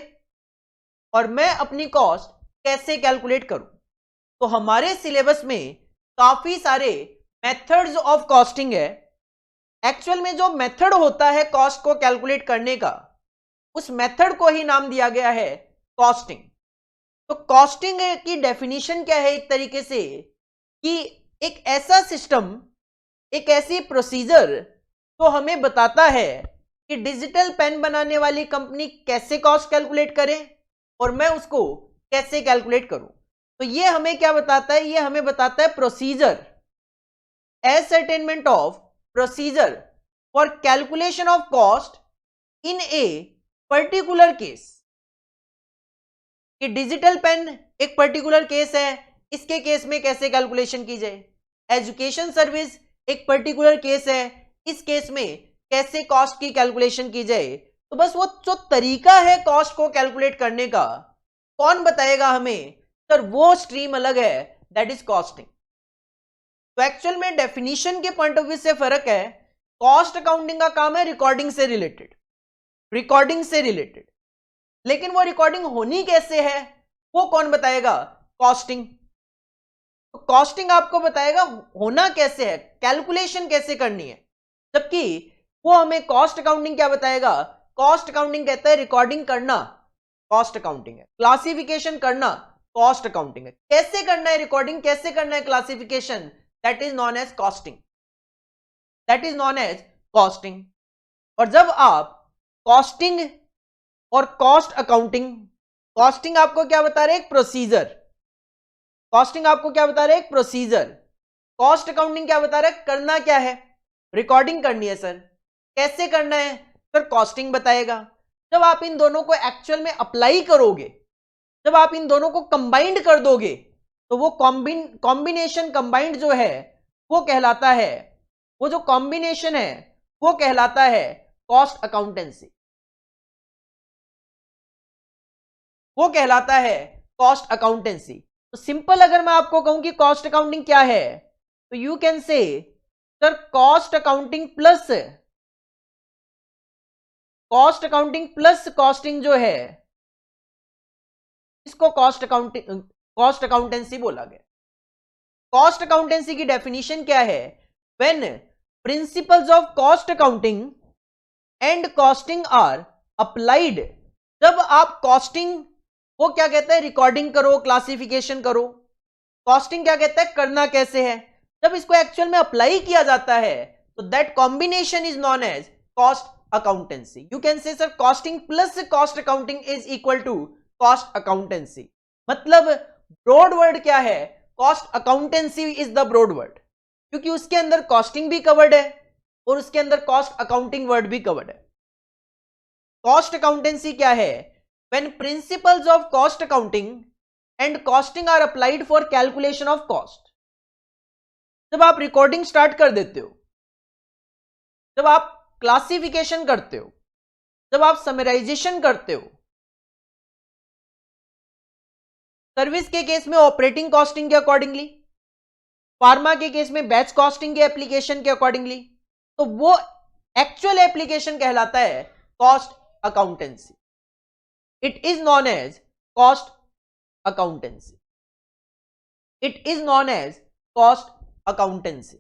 और मैं अपनी कॉस्ट कैसे कैलकुलेट करूं? तो हमारे सिलेबस में काफी सारे मेथड्स ऑफ कॉस्टिंग है। एक्चुअल में जो मेथड होता है कॉस्ट को कैलकुलेट करने का, उस मेथड को ही नाम दिया गया है कॉस्टिंग। तो कॉस्टिंग की डेफिनेशन क्या है? एक तरीके से कि एक ऐसा सिस्टम, एक ऐसी प्रोसीजर तो हमें बताता है कि डिजिटल पेन बनाने वाली कंपनी कैसे कॉस्ट कैलकुलेट करे और मैं उसको कैसे कैलकुलेट करूं। तो ये हमें क्या बताता है, ये हमें बताता है procedure, ascertainment of procedure for calculation of cost in a particular case। कि डिजिटल पेन एक पर्टिकुलर केस है, इसके केस में कैसे कैलकुलेशन की जाए। एजुकेशन सर्विस एक पर्टिकुलर केस है, इस केस में कैसे कॉस्ट की कैलकुलेशन की जाए। तो बस वो जो तरीका है कॉस्ट को कैलकुलेट करने का, कौन बताएगा हमें, सर वो स्ट्रीम अलग है, दैट इज कॉस्टिंग। तो एक्चुअल में डेफिनेशन के पॉइंट ऑफ व्यू से फर्क है। कॉस्ट अकाउंटिंग का काम है रिकॉर्डिंग से रिलेटेड, लेकिन वो रिकॉर्डिंग होनी कैसे है वो कौन बताएगा, कॉस्टिंग। तो कॉस्टिंग आपको बताएगा होना कैसे है, कैलकुलेशन कैसे करनी है, जबकि वो हमें कॉस्ट अकाउंटिंग क्या बताएगा। कॉस्ट अकाउंटिंग कहता है रिकॉर्डिंग करना, कॉस्ट अकाउंटिंग है। क्लासिफिकेशन करना, कॉस्ट अकाउंटिंग है। कैसे करना है रिकॉर्डिंग, कैसे करना है classification, that is known as costing, that is known as costing. और जब आप कॉस्टिंग और कॉस्ट अकाउंटिंग, कॉस्टिंग आपको क्या बता रहे हैं, एक प्रोसीजर, कॉस्टिंग आपको क्या बता रहे हैं, एक प्रोसीजर। कॉस्ट अकाउंटिंग क्या बता रहा है, करना क्या है, रिकॉर्डिंग करनी है। सर कैसे करना है, सर कॉस्टिंग बताएगा। जब आप इन दोनों को एक्चुअल में अप्लाई करोगे, जब आप इन दोनों को कंबाइंड कर दोगे, तो वो कॉम्बिनेशन कंबाइंड जो है वो कहलाता है, वो जो कॉम्बिनेशन है वो कहलाता है कॉस्ट अकाउंटेंसी, वो कहलाता है कॉस्ट अकाउंटेंसी। तो सिंपल अगर मैं आपको कहूं कि कॉस्ट अकाउंटिंग क्या है, तो you can say sir cost accounting plus costing जो है इसको कॉस्ट अकाउंटेंसी बोला गया। कॉस्ट अकाउंटेंसी की डेफिनेशन क्या है, when principles of cost accounting and costing are applied. जब आप कॉस्टिंग, वो क्या कहता है, रिकॉर्डिंग करो, क्लासिफिकेशन करो। कॉस्टिंग क्या कहता है, करना कैसे है। जब इसको एक्चुअल में अप्लाई किया जाता है तो that combination is known as cost accountancy. You can say sir costing plus cost accounting is equal to cost accountancy. मतलब ब्रॉड वर्ड क्या है, cost accountancy is the broad word, क्योंकि उसके अंदर कॉस्टिंग भी कवर्ड है और उसके अंदर कॉस्ट अकाउंटिंग वर्ड भी कवर्ड है। कॉस्ट अकाउंटेंसी क्या है, when principles of cost accounting and costing are applied for calculation of cost। जब आप रिकॉर्डिंग स्टार्ट कर देते हो, जब आप क्लासिफिकेशन करते हो, जब आप समराइजेशन करते हो, सर्विस के केस में ऑपरेटिंग कॉस्टिंग के अकॉर्डिंगली, फार्मा के केस में बैच कॉस्टिंग के एप्लीकेशन के अकॉर्डिंगली, तो वो एक्चुअल एप्लीकेशन कहलाता है cost accountancy. It is known as cost accountancy. It is known as cost accountancy.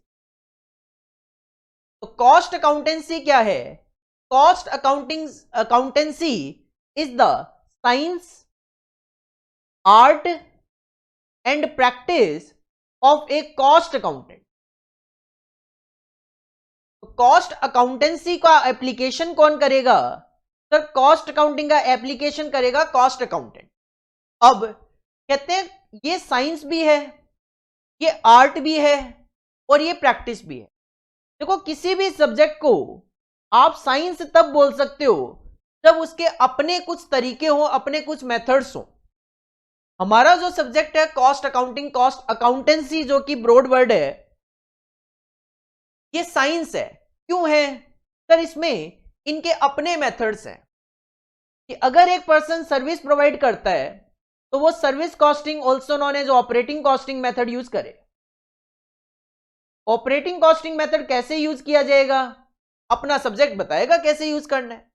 तो कॉस्ट अकाउंटेंसी क्या है, cost accountancy is the science, art and practice of a cost accountant. Cost accountancy का application कौन करेगा, sir cost accounting का application करेगा cost accountant. अब कहते हैं ये साइंस भी है, ये आर्ट भी है और ये प्रैक्टिस भी है। देखो किसी भी सब्जेक्ट को आप साइंस तब बोल सकते हो जब उसके अपने कुछ तरीके हो, अपने कुछ मेथड्स हो। हमारा जो सब्जेक्ट है कॉस्ट अकाउंटिंग, कॉस्ट अकाउंटेंसी जो कि ब्रॉड वर्ड है, ये साइंस है। क्यों है सर, इसमें इनके अपने मेथड्स हैं कि अगर एक पर्सन सर्विस प्रोवाइड करता है तो वो service costing also known as operating costing method use करे। ऑपरेटिंग कॉस्टिंग मेथड कैसे यूज किया जाएगा, अपना सब्जेक्ट बताएगा कैसे यूज करना है,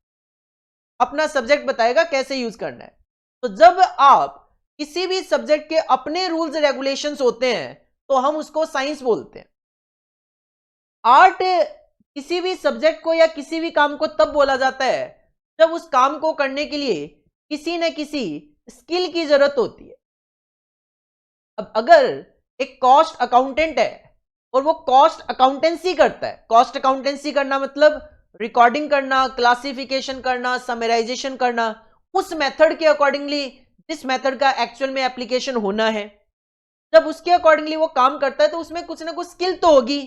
अपना सब्जेक्ट बताएगा कैसे यूज करना है। तो जब आप किसी भी सब्जेक्ट के अपने रूल्स रेगुलेशंस होते हैं तो हम उसको साइंस बोलते हैं। आर्ट किसी भी सब्जेक्ट को या किसी भी काम को तब बोला जाता है जब उस काम को करने के लिए किसी न किसी स्किल की जरूरत होती है। अब अगर एक कॉस्ट अकाउंटेंट है और वो कॉस्ट अकाउंटेंसी करता है, कॉस्ट अकाउंटेंसी करना मतलब रिकॉर्डिंग करना, क्लासिफिकेशन करना, समराइजेशन करना, उस मेथड के अकॉर्डिंगली जिस मेथड का एक्चुअल में एप्लीकेशन होना है, जब उसके अकॉर्डिंगली वो काम करता है तो उसमें कुछ ना कुछ स्किल तो होगी,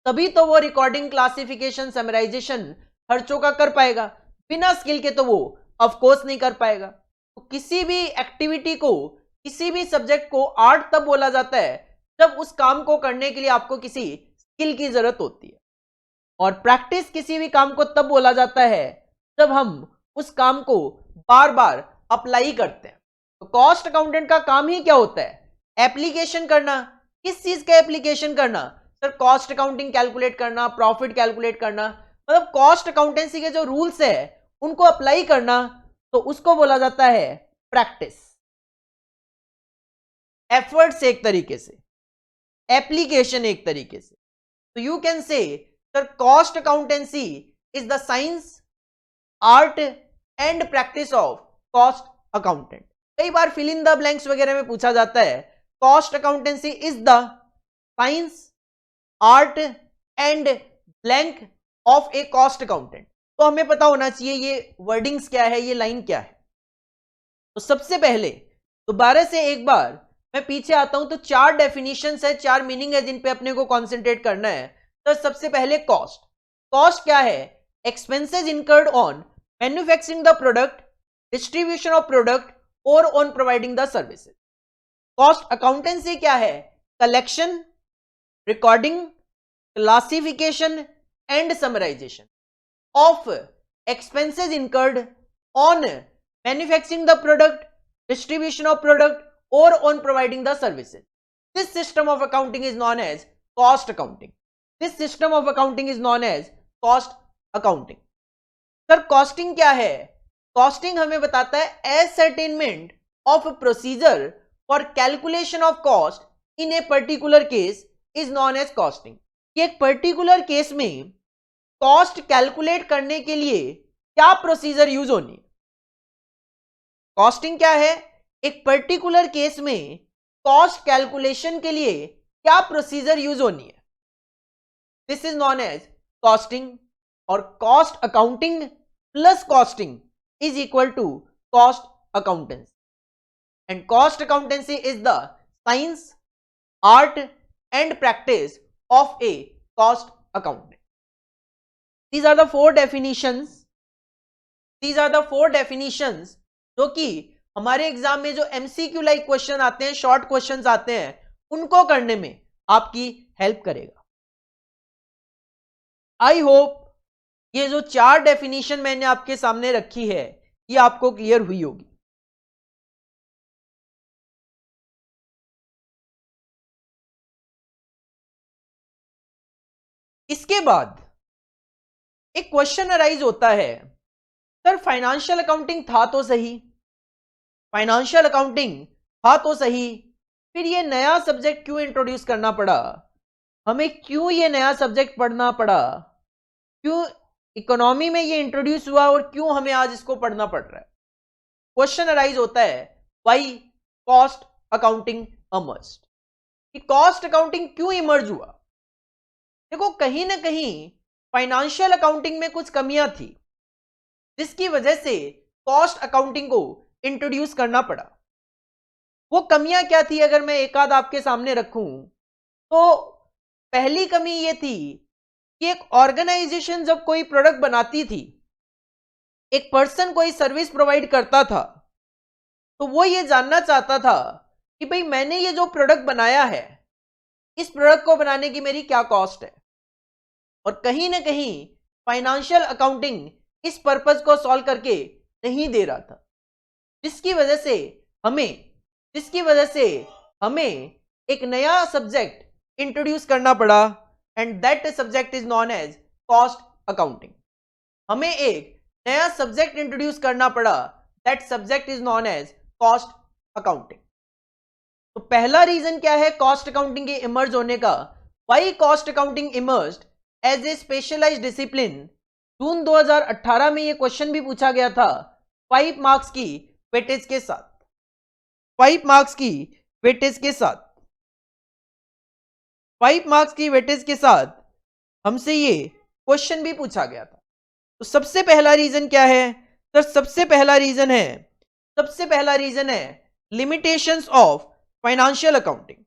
तभी तो वो रिकॉर्डिंग, क्लासिफिकेशन, समराइजेशन खर्चों का कर पाएगा। बिना स्किल के तो वो ऑफ कोर्स नहीं कर पाएगा। तो किसी भी एक्टिविटी को, किसी भी सब्जेक्ट को आर्ट तब बोला जाता है जब उस काम को करने के लिए आपको किसी स्किल की जरूरत होती है, और प्रैक्टिस किसी भी काम को तब बोला जाता है जब हम उस काम को बार बार अप्लाई करते हैं। तो कॉस्ट अकाउंटेंट का काम ही क्या होता है? एप्लीकेशन करना। किस चीज का एप्लीकेशन करना? सर कॉस्ट अकाउंटिंग कैलकुलेट करना, प्रॉफिट कैलकुलेट करना, मतलब कॉस्ट अकाउंटेंसी के जो रूल्स है उनको अप्लाई करना, तो उसको बोला जाता है प्रैक्टिस। एफर्ट्स एक तरीके से, एप्लीकेशन एक तरीके से। तो you can say sir cost accountancy is the science, art and practice of cost accountant. कई बार फिल इन द ब्लैंक्स वगैरह में पूछा जाता है, cost accountancy is the science, art and blank of a cost accountant. तो हमें पता होना चाहिए ये वर्डिंग्स क्या है, ये लाइन क्या है। तो सबसे पहले दोबारा से एक बार मैं पीछे आता हूं, तो 4 डेफिनेशंस है, 4 मीनिंग है जिन पे अपने को कॉन्सेंट्रेट करना है। तो सबसे पहले कॉस्ट। कॉस्ट क्या है? Expenses incurred on manufacturing the product, distribution of product और on providing the services. Cost accountancy क्या है? Collection, recording, classification and summarisation of expenses incurred on manufacturing the product, distribution of product or on providing the services. This system of accounting is known as cost accounting. This system of accounting is known as cost accounting. Sir costing क्या है? Costing हमें बताता है ascertainment of procedure for calculation of cost in a particular case is known as costing. एक particular case में cost calculate करने के लिए क्या प्रोसीजर यूज होनी है? कॉस्टिंग क्या है? एक पर्टिकुलर केस में कॉस्ट कैलकुलेशन के लिए क्या प्रोसीजर यूज होनी है, this is known as costing. और cost accounting plus costing is equal to cost accountancy, and cost accountancy is the science, art and practice of a cost accountant. These are the 4 definitions, these are the 4 definitions जो कि हमारे exam में जो MCQ like question आते हैं, short questions आते हैं, उनको करने में आपकी हेल्प करेगा। आई होप ये जो 4 डेफिनेशन मैंने आपके सामने रखी है ये आपको क्लियर हुई होगी। इसके बाद एक क्वेश्चन अराइज होता है, सर फाइनेंशियल अकाउंटिंग था तो सही, फाइनेंशियल अकाउंटिंग था तो सही, फिर ये नया सब्जेक्ट क्यों इंट्रोड्यूस करना पड़ा, हमें क्यों ये नया सब्जेक्ट पढ़ना पड़ा, क्यों इकोनॉमी में ये इंट्रोड्यूस हुआ और क्यों हमें आज इसको पढ़ना पड़ रहा है? क्वेश्चन अराइज होता है, व्हाई कॉस्ट अकाउंटिंग इमर्ज्ड, कि कॉस्ट अकाउंटिंग क्यों इमर्ज हुआ? देखो कहीं ना कहीं फाइनेंशियल अकाउंटिंग में कुछ कमियां थी जिसकी वजह से कॉस्ट अकाउंटिंग को इंट्रोड्यूस करना पड़ा। वो कमियां क्या थी अगर मैं एक आध आपके सामने रखूं, तो पहली कमी ये थी कि एक ऑर्गेनाइजेशन जब कोई प्रोडक्ट बनाती थी, एक पर्सन कोई सर्विस प्रोवाइड करता था, तो वो ये जानना चाहता था कि भाई मैंने ये जो प्रोडक्ट बनाया है, इस प्रोडक्ट को बनाने की मेरी क्या कॉस्ट है। और कहीं ना कहीं फाइनेंशियल अकाउंटिंग इस पर्पस को सॉल्व करके नहीं दे रहा था, जिसकी वजह से हमें एक नया सब्जेक्ट इंट्रोड्यूस करना पड़ा, and that subject is known as cost accounting. हमें एक नया सब्जेक्ट इंट्रोड्यूस करना पड़ा, that subject is known as cost accounting. तो पहला रीजन क्या है कॉस्ट अकाउंटिंग के इमर्ज होने का? Why cost accounting emerged as a specialised discipline. June 2018 में ये क्वेश्चन भी पूछा गया था 5 मार्क्स की वेटेज के साथ, 5 मार्क्स की वेटेज के साथ, 5 मार्क्स की वेटेज के साथ हमसे ये क्वेश्चन भी पूछा गया था। तो सबसे पहला रीजन क्या है सर? सबसे पहला रीजन है limitations of financial accounting.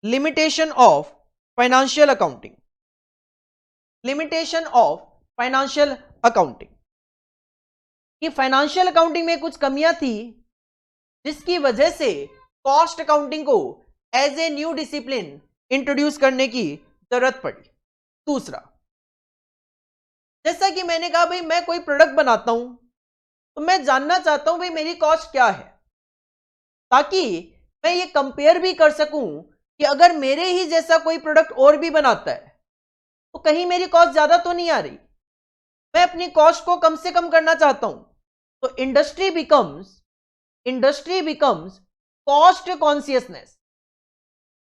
Limitation of financial accounting. Limitation of financial accounting कि फाइनेंशियल अकाउंटिंग में कुछ कमियां थी जिसकी वजह से कॉस्ट अकाउंटिंग को as a new discipline introduce करने की जरूरत पड़ी। दूसरा, जैसा कि मैंने कहा भाई मैं कोई प्रोडक्ट बनाता हूं तो मैं जानना चाहता हूं भाई मेरी कॉस्ट क्या है, ताकि मैं ये कंपेयर भी कर सकूं कि अगर मेरे ही जैसा कोई प्रोडक्ट और भी बनाता है तो कहीं मेरी कॉस्ट ज्यादा तो नहीं आ रही। मैं अपनी कॉस्ट को कम से कम करना चाहता हूं। तो industry becomes cost consciousness.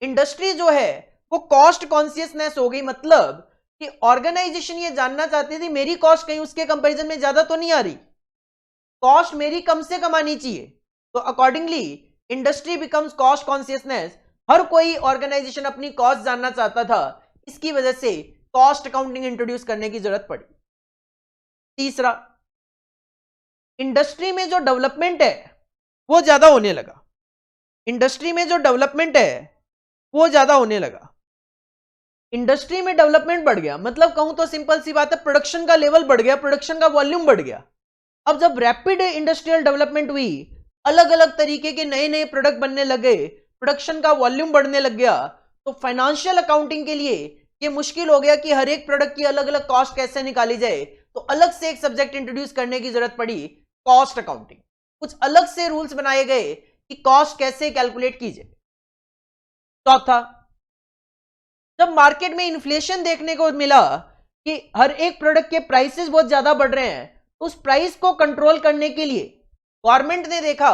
Industry जो है वो कॉस्ट कॉन्शियसनेस हो गई, मतलब कि ऑर्गेनाइजेशन ये जानना चाहती थी मेरी कॉस्ट कहीं उसके कंपैरिजन में ज्यादा तो नहीं आ रही, कॉस्ट मेरी कम से कम आनी चाहिए। तो accordingly industry becomes cost consciousness. हर कोई ऑर्गेनाइजेशन अपनी कॉस्ट जानना चाहता था, इसकी वजह से कॉस्ट अकाउंटिंग इंट्रोड्यूस करने की जरूरत पड़ी। तीसरा, इंडस्ट्री में जो डेवलपमेंट है वो ज्यादा होने लगा। इंडस्ट्री में जो डेवलपमेंट है वो ज्यादा होने लगा। इंडस्ट्री में डेवलपमेंट बढ़ गया, मतलब कहूं तो सिंपल सी बात है, प्रोडक्शन का लेवल बढ़ गया, प्रोडक्शन का वॉल्यूम बढ़ गया। अब जब रैपिड इंडस्ट्रियल डेवलपमेंट हुई, अलग अलग तरीके के नए नए प्रोडक्ट बनने लगे, प्रोडक्शन का वॉल्यूम बढ़ने लग गया, तो फाइनेंशियल अकाउंटिंग के लिए ये मुश्किल हो गया कि हर एक प्रोडक्ट की अलग अलग कॉस्ट कैसे निकाली जाए। तो अलग से एक सब्जेक्ट इंट्रोड्यूस करने की जरूरत पड़ी, कॉस्ट अकाउंटिंग। कुछ अलग से रूल्स बनाए गए कि कॉस्ट कैसे कैलकुलेट की जाए। चौथा, जब मार्केट में इन्फ्लेशन देखने को मिला कि हर एक प्रोडक्ट के प्राइसेस बहुत ज्यादा बढ़ रहे हैं, तो उस प्राइस को कंट्रोल करने के लिए गवर्नमेंट ने देखा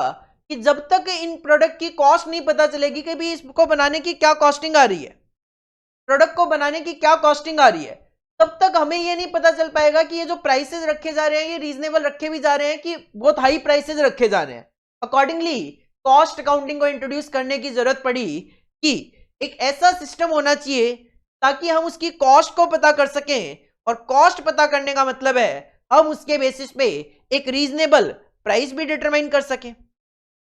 कि जब तक इन प्रोडक्ट की कॉस्ट नहीं पता चलेगी कि भी इसको बनाने की क्या कॉस्टिंग आ रही है, प्रोडक्ट को बनाने की क्या कॉस्टिंग आ रही है, तब तक हमें यह नहीं पता चल पाएगा कि ये जो प्राइसेस रखे जा रहे हैं ये रीजनेबल रखे भी जा रहे हैं कि बहुत हाई प्राइसेस रखे जा रहे हैं। अकॉर्डिंगली कॉस्ट अकाउंटिंग को इंट्रोड्यूस करने की जरूरत पड़ी कि एक ऐसा सिस्टम होना चाहिए ताकि हम उसकी कॉस्ट को पता कर सकें, और कॉस्ट पता करने का मतलब है हम उसके बेसिस पे एक रीजनेबल प्राइस भी डिटरमाइन कर सकें,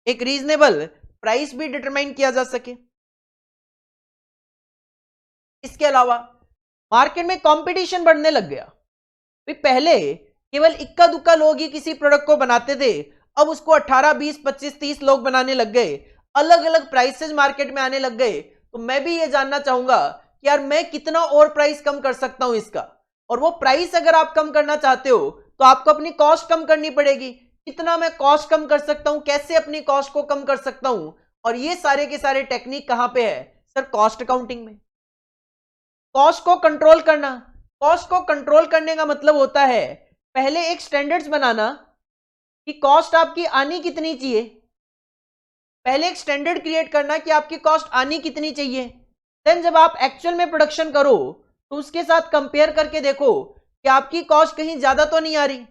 एक रीजनेबल प्राइस भी डिटरमाइन किया जा सके। इसके अलावा मार्केट में कंपटीशन बढ़ने लग गया। पहले केवल इक्का दुक्का लोग ही किसी प्रोडक्ट को बनाते थे, अब उसको 18, 20, 25, 30 लोग बनाने लग गए, अलग अलग प्राइसेस मार्केट में आने लग गए। तो मैं भी ये जानना चाहूंगा कि यार मैं कितना और प्राइस कम कर सकता हूं इसका, और वो प्राइस अगर आप कम करना चाहते हो तो आपको अपनी कॉस्ट कम करनी पड़ेगी। कितना मैं कॉस्ट कम कर सकता हूं, कैसे अपनी कॉस्ट को कम कर सकता हूं, और ये सारे के सारे टेक्निक कहां पे है सर? कॉस्ट अकाउंटिंग में। कॉस्ट को कंट्रोल करना, कॉस्ट को कंट्रोल करने का मतलब होता है पहले एक स्टैंडर्ड्स बनाना कि कॉस्ट आपकी आनी कितनी चाहिए, पहले एक स्टैंडर्ड क्रिएट करना कि आपकी कॉस्ट आनी कितनी चाहिए। देन जब आप एक्चुअल में प्रोडक्शन करो तो उसके साथ कंपेयर करके देखो कि आपकी कॉस्ट कहीं ज्यादा तो नहीं आ रही,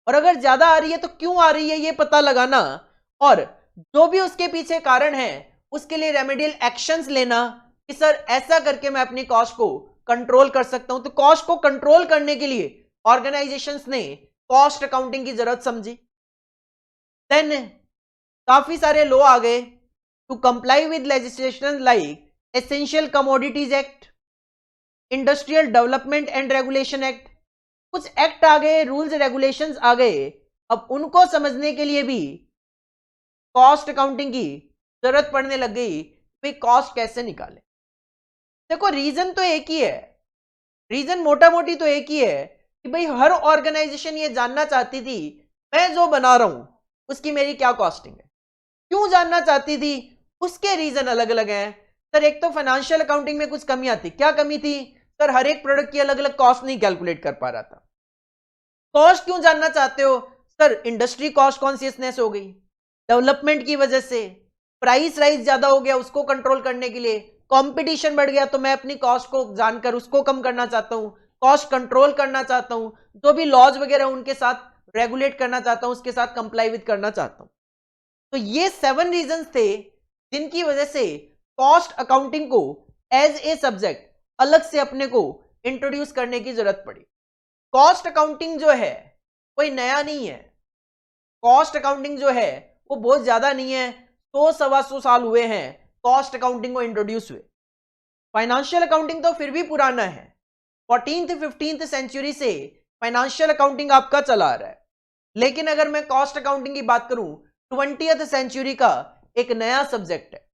और अगर ज्यादा आ रही है तो क्यों आ रही है ये पता लगाना, और जो भी उसके पीछे कारण है उसके लिए रेमेडियल एक्शंस लेना कि सर ऐसा करके मैं अपनी कॉस्ट को कंट्रोल कर सकता हूं। तो कॉस्ट को कंट्रोल करने के लिए ऑर्गेनाइजेशंस ने कॉस्ट अकाउंटिंग की जरूरत समझी। देन काफी सारे लॉ आ गए to comply with legislation like essential commodities act, industrial development and regulation act. कुछ एक्ट आ गए, रूल्स रेगुलेशंस आ गए, अब उनको समझने के लिए भी कॉस्ट अकाउंटिंग की जरूरत पड़ने लग गई। भाई कॉस्ट कैसे निकाले? देखो रीजन तो एक ही है, रीजन मोटा मोटी तो एक ही है कि भाई हर ऑर्गेनाइजेशन ये जानना चाहती थी मैं जो बना रहा हूं उसकी मेरी क्या कॉस्टिंग है। क्यों जानना चाहती थी? उसके रीजन अलग अलग हैं सर। एक तो फाइनेंशियल अकाउंटिंग में कुछ कमियां थी। क्या कमी थी सर? हर एक प्रोडक्ट की अलग अलग कॉस्ट नहीं कैलकुलेट कर पा रहा था। कॉस्ट क्यों जानना चाहते हो सर? इंडस्ट्री कॉस्ट कॉन्शियसनेस हो गई, डेवलपमेंट की वजह से प्राइस राइज ज्यादा हो गया, उसको कंट्रोल करने के लिए कंपटीशन बढ़ गया, तो मैं अपनी कॉस्ट को जानकर उसको कम करना चाहता हूं, कॉस्ट कंट्रोल करना चाहता हूं, जो भी लॉज वगैरह उनके साथ रेगुलेट करना चाहता हूं, उसके साथ कंप्लाई विद करना चाहता हूं। तो ये 7 रीजंस थे जिनकी वजह से कॉस्ट अकाउंटिंग को एज ए सब्जेक्ट अलग से अपने को इंट्रोड्यूस करने की जरूरत पड़ी। कॉस्ट अकाउंटिंग जो है कोई नया नहीं है, कॉस्ट अकाउंटिंग जो है वो बहुत ज्यादा नहीं है, 100-125 साल हुए हैं कॉस्ट अकाउंटिंग को इंट्रोड्यूस हुए। फाइनेंशियल अकाउंटिंग तो फिर भी पुराना है, 14th-15th सेंचुरी से फाइनेंशियल अकाउंटिंग आपका चला आ रहा है। लेकिन अगर मैं कॉस्ट अकाउंटिंग की बात करूं, 20th सेंचुरी का एक नया सब्जेक्ट है,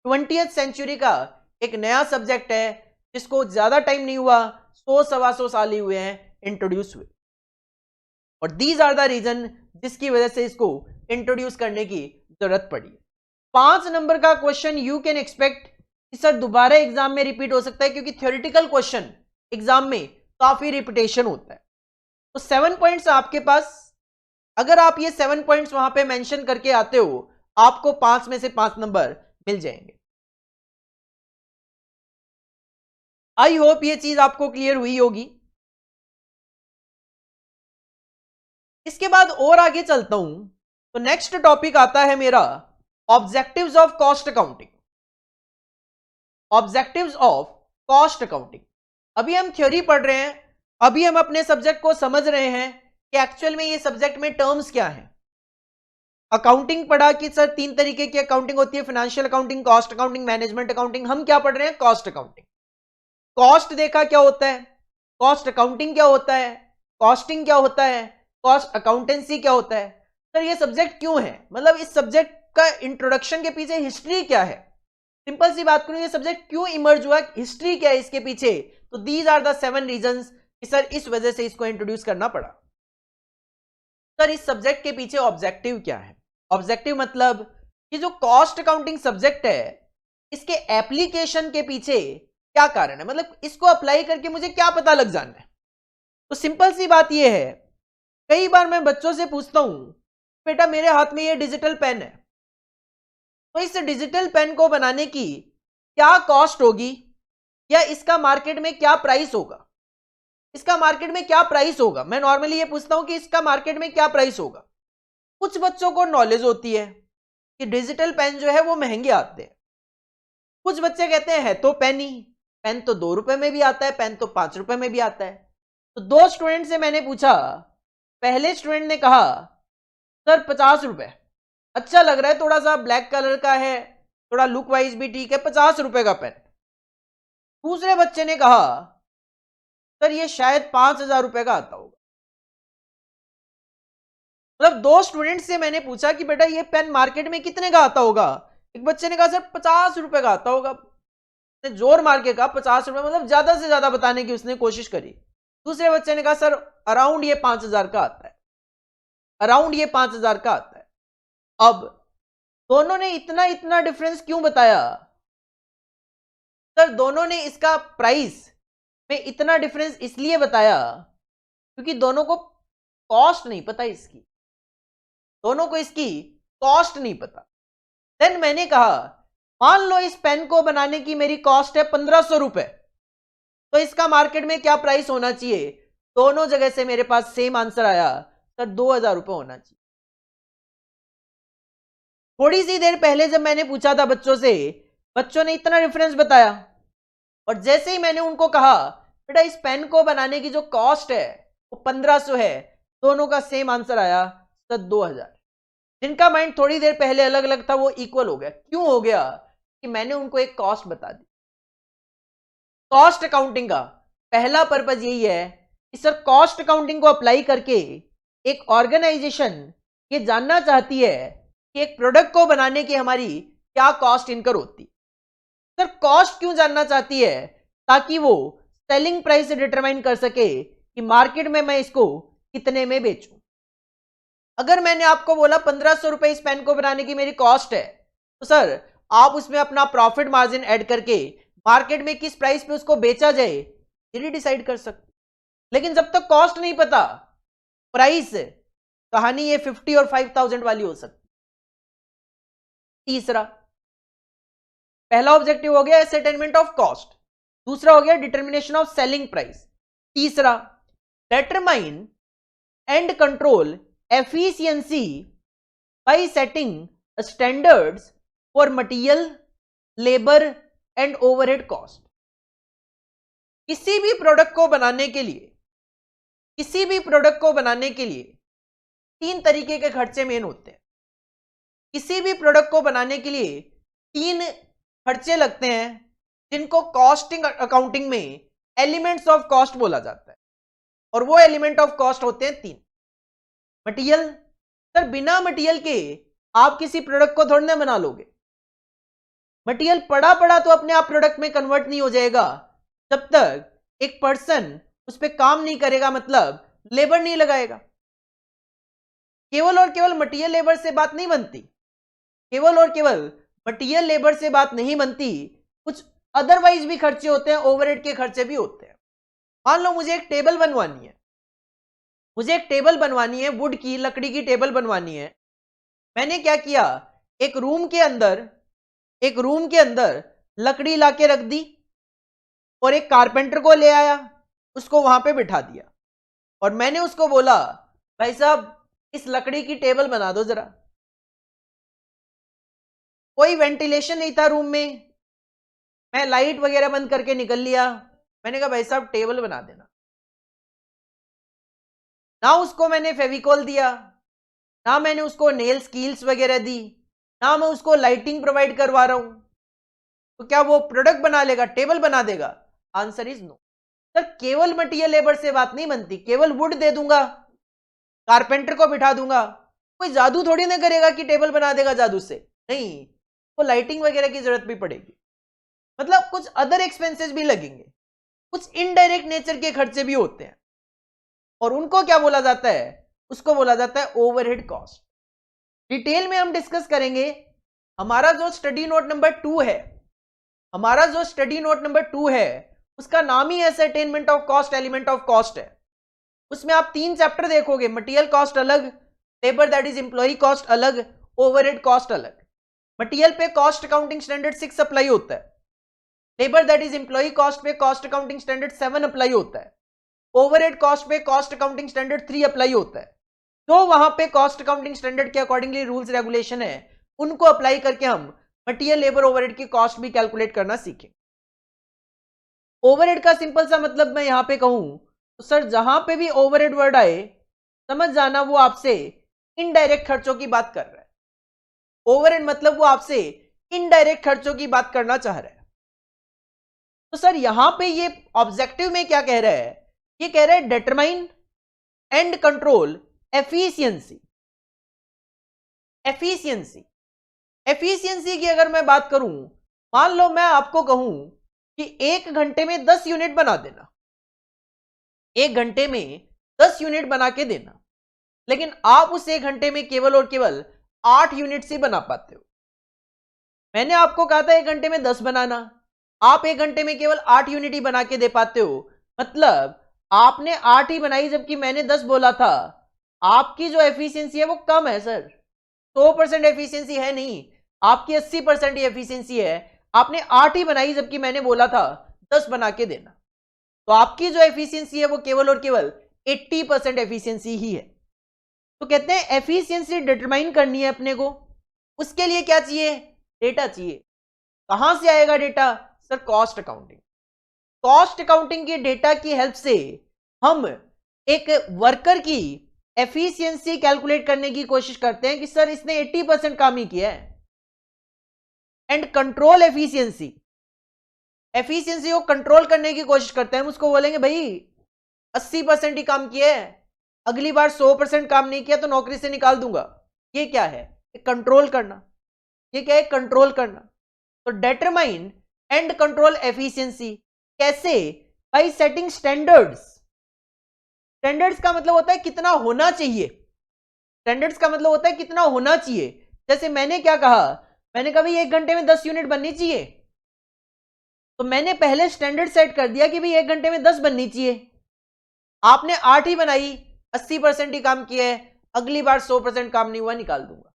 20th सेंचुरी का एक नया सब्जेक्ट है जिसको ज्यादा टाइम नहीं हुआ, 100-125 साल ही हुए हैं इंट्रोड्यूस हुए। और दीज आर द रीजन जिसकी वजह से इसको इंट्रोड्यूस करने की जरूरत पड़ी। 5 नंबर का क्वेश्चन यू कैन एक्सपेक्ट कि सर दोबारा एग्जाम में रिपीट हो सकता है, क्योंकि थ्योरेटिकल क्वेश्चन एग्जाम में काफी रिपीटेशन होता है। तो 7 पॉइंट्स आपके पास, अगर आप ये 7 पॉइंट्स वहां पे मेंशन करके आते हो, आपको 5 में से 5 नंबर मिल जाएंगे। आई होप ये चीज आपको क्लियर हुई होगी। इसके बाद और आगे चलता हूं तो नेक्स्ट टॉपिक आता है मेरा objectives of cost accounting. Objectives of cost accounting, अभी हम थ्योरी पढ़ रहे हैं, अभी हम अपने सब्जेक्ट को समझ रहे हैं कि एक्चुअल में ये सब्जेक्ट में टर्म्स क्या हैं। अकाउंटिंग पढ़ा कि सर 3 तरीके की अकाउंटिंग होती है, financial accounting, cost accounting, management accounting. हम क्या पढ़ रहे हैं? Cost accounting. कॉस्ट देखा क्या होता है, कॉस्ट अकाउंटिंग क्या होता है, कॉस्टिंग क्या होता है, कॉस्ट अकाउंटेंसी क्या होता है। सर ये सब्जेक्ट क्यों है, मतलब इस सब्जेक्ट का इंट्रोडक्शन के पीछे हिस्ट्री क्या है। सिंपल सी बात करूं, ये सब्जेक्ट क्यों इमर्ज हुआ, हिस्ट्री क्या है इसके पीछे। तो दीज आर द 7 रीजंस कि सर इस वजह से इसको इंट्रोड्यूस करना पड़ा। सर इस सब्जेक्ट के पीछे ऑब्जेक्टिव क्या है। ऑब्जेक्टिव मतलब कि जो कॉस्ट अकाउंटिंग सब्जेक्ट है इसके एप्लीकेशन के पीछे क्या कारण है, मतलब इसको अप्लाई करके मुझे क्या पता लग जाना है। तो सिंपल सी बात यह है, कई बार मैं बच्चों से पूछता हूं, बेटा मेरे हाथ में ये डिजिटल पेन है, तो इस डिजिटल पेन को बनाने की क्या कॉस्ट होगी, या इसका मार्केट में क्या प्राइस होगा, इसका मार्केट में क्या प्राइस होगा। मैं नॉर्मली ये पूछता हूं कि इसका मार्केट में क्या प्राइस होगा। कुछ बच्चों को नॉलेज होती है कि डिजिटल पेन जो है वो महंगे आते हैं, कुछ बच्चे कहते हैं है तो पेन ही, पेन तो 2 रुपए में भी आता है, पेन तो 5 रुपए में भी आता है। तो 2 स्टूडेंट से मैंने पूछा, पहले स्टूडेंट ने कहा सर 50 रुपए, अच्छा लग रहा है, थोड़ा सा ब्लैक कलर का है, थोड़ा लुक वाइज भी ठीक है, 50 रुपए का पेन। दूसरे बच्चे ने कहा सर ये शायद 5,000 रुपए का आता होगा। मतलब 2 स्टूडेंट से मैंने पूछा कि बेटा ये पेन मार्केट में कितने का आता होगा। एक बच्चे ने कहा सर 50 रुपए का आता होगा, जोर मार के कहा 50 रुपए, मतलब ज्यादा से ज्यादा बताने की उसने कोशिश करी। दूसरे बच्चे ने कहा सर अराउंड ये 5,000 का आता है, अराउंड ये 5,000 का आता है। अब दोनों ने इतना इतना डिफरेंस क्यों बताया? सर दोनों ने इसका प्राइस में इतना डिफरेंस इसलिए बताया क्योंकि दोनों को कॉस्ट नहीं पता इसकी, दोनों को इसकी कॉस्ट नहीं पता। देन मैंने कहा मान लो इस पेन को बनाने की मेरी कॉस्ट है 1,500 रुपए, तो इसका मार्केट में क्या प्राइस होना चाहिए। दोनों जगह से मेरे पास सेम आंसर आया, सर 2,000 रुपए होना चाहिए। थोड़ी सी देर पहले जब मैंने पूछा था बच्चों से, बच्चों ने इतना डिफरेंस बताया, और जैसे ही मैंने उनको कहा बेटा इस पेन को बनाने की जो कॉस्ट है वो 1,500 है, दोनों का सेम आंसर आया सर 2,000। जिनका माइंड थोड़ी देर पहले अलग अलग था वो इक्वल हो गया। क्यों हो गया? कि मैंने उनको एक कॉस्ट बता दी। कॉस्ट अकाउंटिंग का पहला पर्पज यही है कि सर कॉस्ट अकाउंटिंग को अप्लाई करके एक ऑर्गेनाइजेशन ये जानना चाहती है कि एक प्रोडक्ट को बनाने की हमारी क्या कॉस्ट इनकर होती। सर कॉस्ट क्यों जानना चाहती है? ताकि वो सेलिंग प्राइस डिटरमाइन कर सके कि मार्केट में मैं इसको कितने में बेचूं। अगर मैंने आपको बोला 1,500 रुपए इस पेन को बनाने की मेरी कॉस्ट है, तो सर आप उसमें अपना प्रॉफिट मार्जिन ऐड करके मार्केट में किस प्राइस पे उसको बेचा जाए ये डिसाइड कर सकते। लेकिन जब तक कॉस्ट नहीं पता, प्राइस कहानी ये 50 और 5,000 वाली हो सकती। तीसरा, पहला ऑब्जेक्टिव हो गया एसेटमेंट ऑफ कॉस्ट, दूसरा हो गया डिटर्मिनेशन ऑफ सेलिंग प्राइस, तीसरा determine and control efficiency bye setting standards for material, labour and overhead cost. किसी भी प्रोडक्ट को बनाने के लिए किसी भी प्रोडक्ट को बनाने के लिए 3 तरीके के खर्चे मेन होते हैं। किसी भी प्रोडक्ट को बनाने के लिए 3 खर्चे लगते हैं जिनको कॉस्टिंग अकाउंटिंग में एलिमेंट्स ऑफ कॉस्ट बोला जाता है, और वो एलिमेंट ऑफ कॉस्ट होते हैं 3। मटेरियल, सर बिना मटेरियल के आप किसी प्रोडक्ट को थोड़ी ना बना लोगे। मटेरियल पड़ा पड़ा तो अपने आप प्रोडक्ट में कन्वर्ट नहीं हो जाएगा जब तक एक पर्सन उस पर काम नहीं करेगा, मतलब लेबर नहीं लगाएगा। केवल और केवल मटेरियल लेबर से बात नहीं बनती, केवल और केवल मटेरियल लेबर से बात नहीं बनती, कुछ अदरवाइज भी खर्चे होते हैं, ओवरहेड के खर्चे भी होते हैं। मान लो मुझे एक टेबल बनवानी है, मुझे एक टेबल बनवानी है, वुड की, लकड़ी की टेबल बनवानी है। मैंने क्या किया, एक रूम के अंदर लकड़ी लाके रख दी और एक कारपेंटर को ले आया, उसको वहां पे बिठा दिया और मैंने उसको बोला भाई साहब इस लकड़ी की टेबल बना दो जरा। कोई वेंटिलेशन नहीं था रूम में, मैं लाइट वगैरह बंद करके निकल लिया। मैंने कहा भाई साहब टेबल बना देना। ना उसको मैंने फेविकॉल दिया, ना मैंने उसको नेल स्कील्स वगैरह दी, ना मैं उसको लाइटिंग प्रोवाइड करवा रहा हूं, तो क्या वो प्रोडक्ट बना लेगा, टेबल बना देगा? Answer is no. सर केवल मटेरियल लेबर से बात नहीं बनती, केवल वुड दे दूंगा, कारपेंटर को बिठा दूंगा, कोई जादू थोड़ी ना करेगा कि टेबल बना देगा जादू से, नहीं, तो लाइटिंग वगैरह की जरूरत भी पड़ेगी, मतलब कुछ अदर एक्सपेंसेस भी लगेंगे, कुछ इनडायरेक्ट नेचर के खर्चे भी होते हैं, और उनको क्या बोला जाता है, उसको बोला जाता है ओवरहेड कॉस्ट। डिटेल में हम डिस्कस करेंगे। हमारा जो स्टडी नोट नंबर 2 है, उसका नाम ही ascertainment of cost, element of cost है। उसमें आप 3 चैप्टर देखोगे, मटेरियल कॉस्ट अलग, labour that is employ cost अलग, ओवरहेड कॉस्ट अलग। मटेरियल पे कॉस्ट अकाउंटिंग स्टैंडर्ड 6 अप्लाई होता है, labour that is employ cost पे कॉस्ट अकाउंटिंग स्टैंडर्ड 7 अप्लाई होता है, ओवरहेड कॉस्ट पे कॉस्ट अकाउंटिंग स्टैंडर्ड 3 अप्लाई होता है। तो वहां पे कॉस्ट अकाउंटिंग स्टैंडर्ड के अकॉर्डिंगली रूल्स रेगुलेशन है, उनको अप्लाई करके हम मटेरियल लेबर ओवरहेड की कॉस्ट भी कैलकुलेट करना सीखें। ओवरहेड का सिंपल सा मतलब मैं यहां पे कहूं तो सर जहां पे भी ओवरहेड वर्ड आए समझ जाना वो आपसे इनडायरेक्ट खर्चों की बात कर रहा है। ओवरहेड मतलब वो आपसे इनडायरेक्ट खर्चों की बात करना चाह रहा है। तो सर यहां पे ये ऑब्जेक्टिव में क्या कह रहा है, ये कह रहा है determine and control efficiency. Efficiency की अगर मैं बात करूं, मान लो मैं आपको कहूं कि 1 घंटे में 10 यूनिट बना देना, 1 घंटे में 10 यूनिट बना के देना, लेकिन आप उस 1 घंटे में केवल और केवल 8 यूनिट ही बना पाते हो। मैंने आपको कहा था 1 घंटे में 10 बनाना, आप 1 घंटे में केवल 8 यूनिट ही बना के दे पाते हो, मतलब आपने 8 ही बनाई जबकि मैंने 10 बोला था। आपकी जो एफिशिएंसी है वो कम है सर, 100% एफिशिएंसी है नहीं, आपकी 80% ही एफिशिएंसी है। आपने 8 ही बनाई जबकि मैंने बोला था 10 बना के देना, तो आपकी जो एफिशिएंसी है वो केवल और केवल 80% एफिशिएंसी ही है। तो कहते हैं एफिशिएंसी डिटरमाइन करनी है अपने को, उसके लिए क्या चाहिए, डेटा चाहिए। कहां से आएगा data, sir cost accounting. Cost accounting की डेटा की हेल्प से हम एक वर्कर की एफिशिएंसी कैलकुलेट करने की कोशिश करते हैं कि सर इसने 80% काम ही किया है। एंड कंट्रोल एफिशिएंसी को कंट्रोल करने की कोशिश करते हैं, हम उसको बोलेंगे भाई 80% ही काम किया है, अगली बार 100% काम नहीं किया तो नौकरी से निकाल दूंगा। ये क्या है, कंट्रोल करना। ये क्या है, कंट्रोल करना। तो डिटरमाइन एंड कंट्रोल एफिशिएंसी कैसे, बाय सेटिंग स्टैंडर्ड्स। स्टैंडर्ड्स का मतलब होता है कितना होना चाहिए, स्टैंडर्ड्स का मतलब होता है कितना होना चाहिए। जैसे मैंने क्या कहा, मैंने कहा भाई 1 घंटे में 10 यूनिट बननी चाहिए, तो मैंने पहले स्टैंडर्ड सेट कर दिया कि भाई 1 घंटे में 10 बननी चाहिए। आपने 8 ही बनाई, 80% ही काम किया है, अगली बार 100% काम नहीं हुआ, निकाल दूंगा।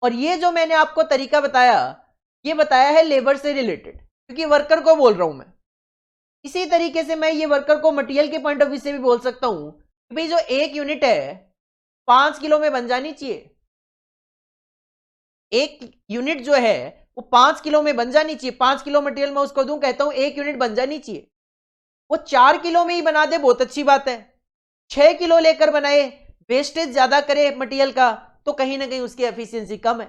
और ये जो मैंने आपको तरीका बताया, ये बताया है लेबर से रिलेटेड, क्योंकि वर्कर को बोल रहा हूं मैं। इसी तरीके से मैं ये वर्कर को मटेरियल के पॉइंट ऑफ व्यू से भी बोल सकता हूं कि भाई जो 1 यूनिट है 5 किलो में बन जानी चाहिए। 1 यूनिट जो है वो 5 किलो में बन जानी चाहिए। 5 किलो मटेरियल में उसको दूं, कहता हूं 1 यूनिट बन जानी चाहिए। वो 4 किलो में ही बना दे, बहुत अच्छी बात है। 6 किलो लेकर बनाए, वेस्टेज ज्यादा करे मटेरियल का, तो कहीं ना कहीं उसकी एफिशिएंसी कम है।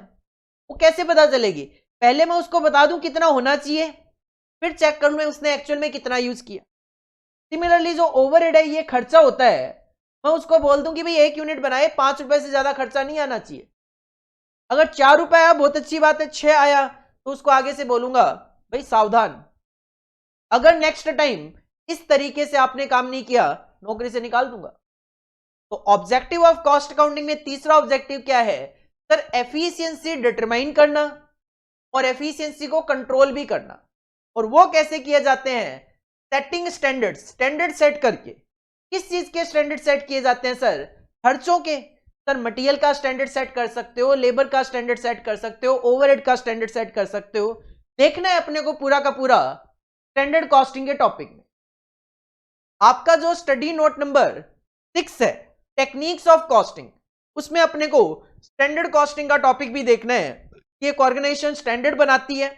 वो कैसे पता चलेगी? पहले मैं उसको बता दूं कितना होना चाहिए, फिर चेक कर लूं उसने एक्चुअल में कितना यूज किया। सिमिलरली जो ओवरहेड है, ये खर्चा होता है, मैं उसको बोल दूं कि भाई 1 यूनिट बनाए, 5 रुपए से ज्यादा खर्चा नहीं आना चाहिए। अगर 4 रुपए आया बहुत अच्छी बात है, 6 आया तो उसको आगे से बोलूंगा भाई सावधान, अगर नेक्स्ट टाइम इस तरीके से आपने काम नहीं किया नौकरी से निकाल दूंगा। तो ऑब्जेक्टिव ऑफ कॉस्ट अकाउंटिंग में तीसरा ऑब्जेक्टिव क्या है सर? एफिशिएंसी डिटरमाइन करना और एफिशिएंसी को कंट्रोल भी करना। और वो कैसे किए जाते हैं? सेटिंग स्टैंडर्ड्स, स्टैंडर्ड सेट करके। किस चीज के स्टैंडर्ड सेट किए जाते हैं सर? खर्चों के। सर मटेरियल का स्टैंडर्ड सेट कर सकते हो, लेबर का स्टैंडर्ड सेट कर सकते हो, ओवरहेड का स्टैंडर्ड सेट कर सकते हो। देखना है अपने को पूरा का पूरा स्टैंडर्ड कॉस्टिंग के टॉपिक में। आपका जो स्टडी नोट नंबर 6 है, टेक्निक्स ऑफ कॉस्टिंग, उसमें अपने को स्टैंडर्ड कॉस्टिंग का टॉपिक भी देखना है कि एक ऑर्गेनाइजेशन स्टैंडर्ड बनाती है,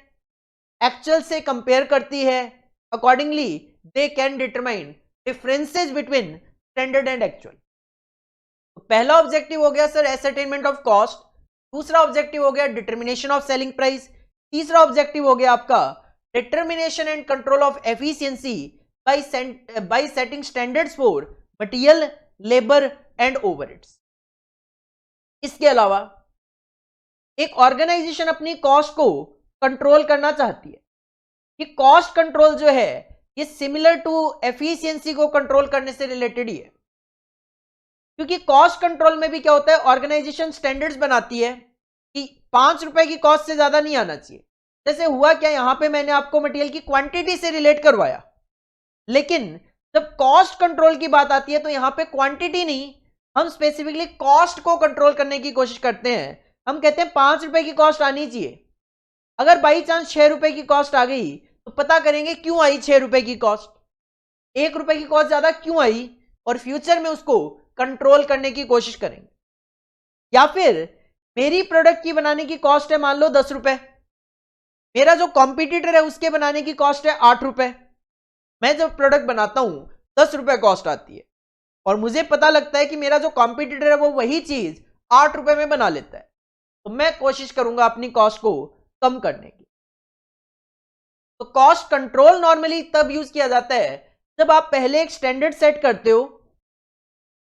एक्चुअल से कंपेयर करती है, accordingly they can determine differences between standard and actual. पहला ऑब्जेक्टिव हो गया सर एसरटेनमेंट ऑफ कॉस्ट, दूसरा ऑब्जेक्टिव हो गया डिटर्मिनेशन ऑफ सेलिंग प्राइस, तीसरा ऑब्जेक्टिव हो गया आपका determination and control of efficiency bye setting standards for material, labour and overheads. इसके अलावा एक ऑर्गेनाइजेशन अपनी कॉस्ट को कंट्रोल करना चाहती है। कि कॉस्ट कंट्रोल जो है ये सिमिलर टू एफिशिएंसी को कंट्रोल करने से रिलेटेड ही है। क्योंकि कॉस्ट कंट्रोल में भी क्या होता है, ऑर्गेनाइजेशन स्टैंडर्ड्स बनाती है कि 5 रुपए की कॉस्ट से ज्यादा नहीं आना चाहिए। जैसे हुआ क्या, यहां पे मैंने आपको मटेरियल की क्वांटिटी से रिलेट करवाया, लेकिन जब कॉस्ट कंट्रोल की बात आती है तो यहां पे क्वांटिटी नहीं, हम स्पेसिफिकली कॉस्ट को कंट्रोल करने की कोशिश करते हैं। हम कहते हैं 5 रुपए की कॉस्ट आनी चाहिए। अगर बाई चांस 6 रुपए की कॉस्ट आ गई तो पता करेंगे क्यों आई 6 रुपए की कॉस्ट, 1 रुपए की कॉस्ट ज्यादा क्यों आई, और फ्यूचर में उसको कंट्रोल करने की कोशिश करेंगे। या फिर मेरी प्रोडक्ट की बनाने की कॉस्ट है मान लो 10 रुपए, मेरा जो कॉम्पिटिटर है उसके बनाने की कॉस्ट है 8 रुपए, मैं जब प्रोडक्ट बनाता हूं 10 रुपए कॉस्ट आती है, और मुझे पता लगता है कि मेरा जो कॉम्पिटिटर है वो वही चीज 8 रुपए में बना लेता है, तो मैं कोशिश करूंगा अपनी कॉस्ट को कम करने की। तो कॉस्ट कंट्रोल नॉर्मली तब यूज किया जाता है जब आप पहले एक स्टैंडर्ड सेट करते हो,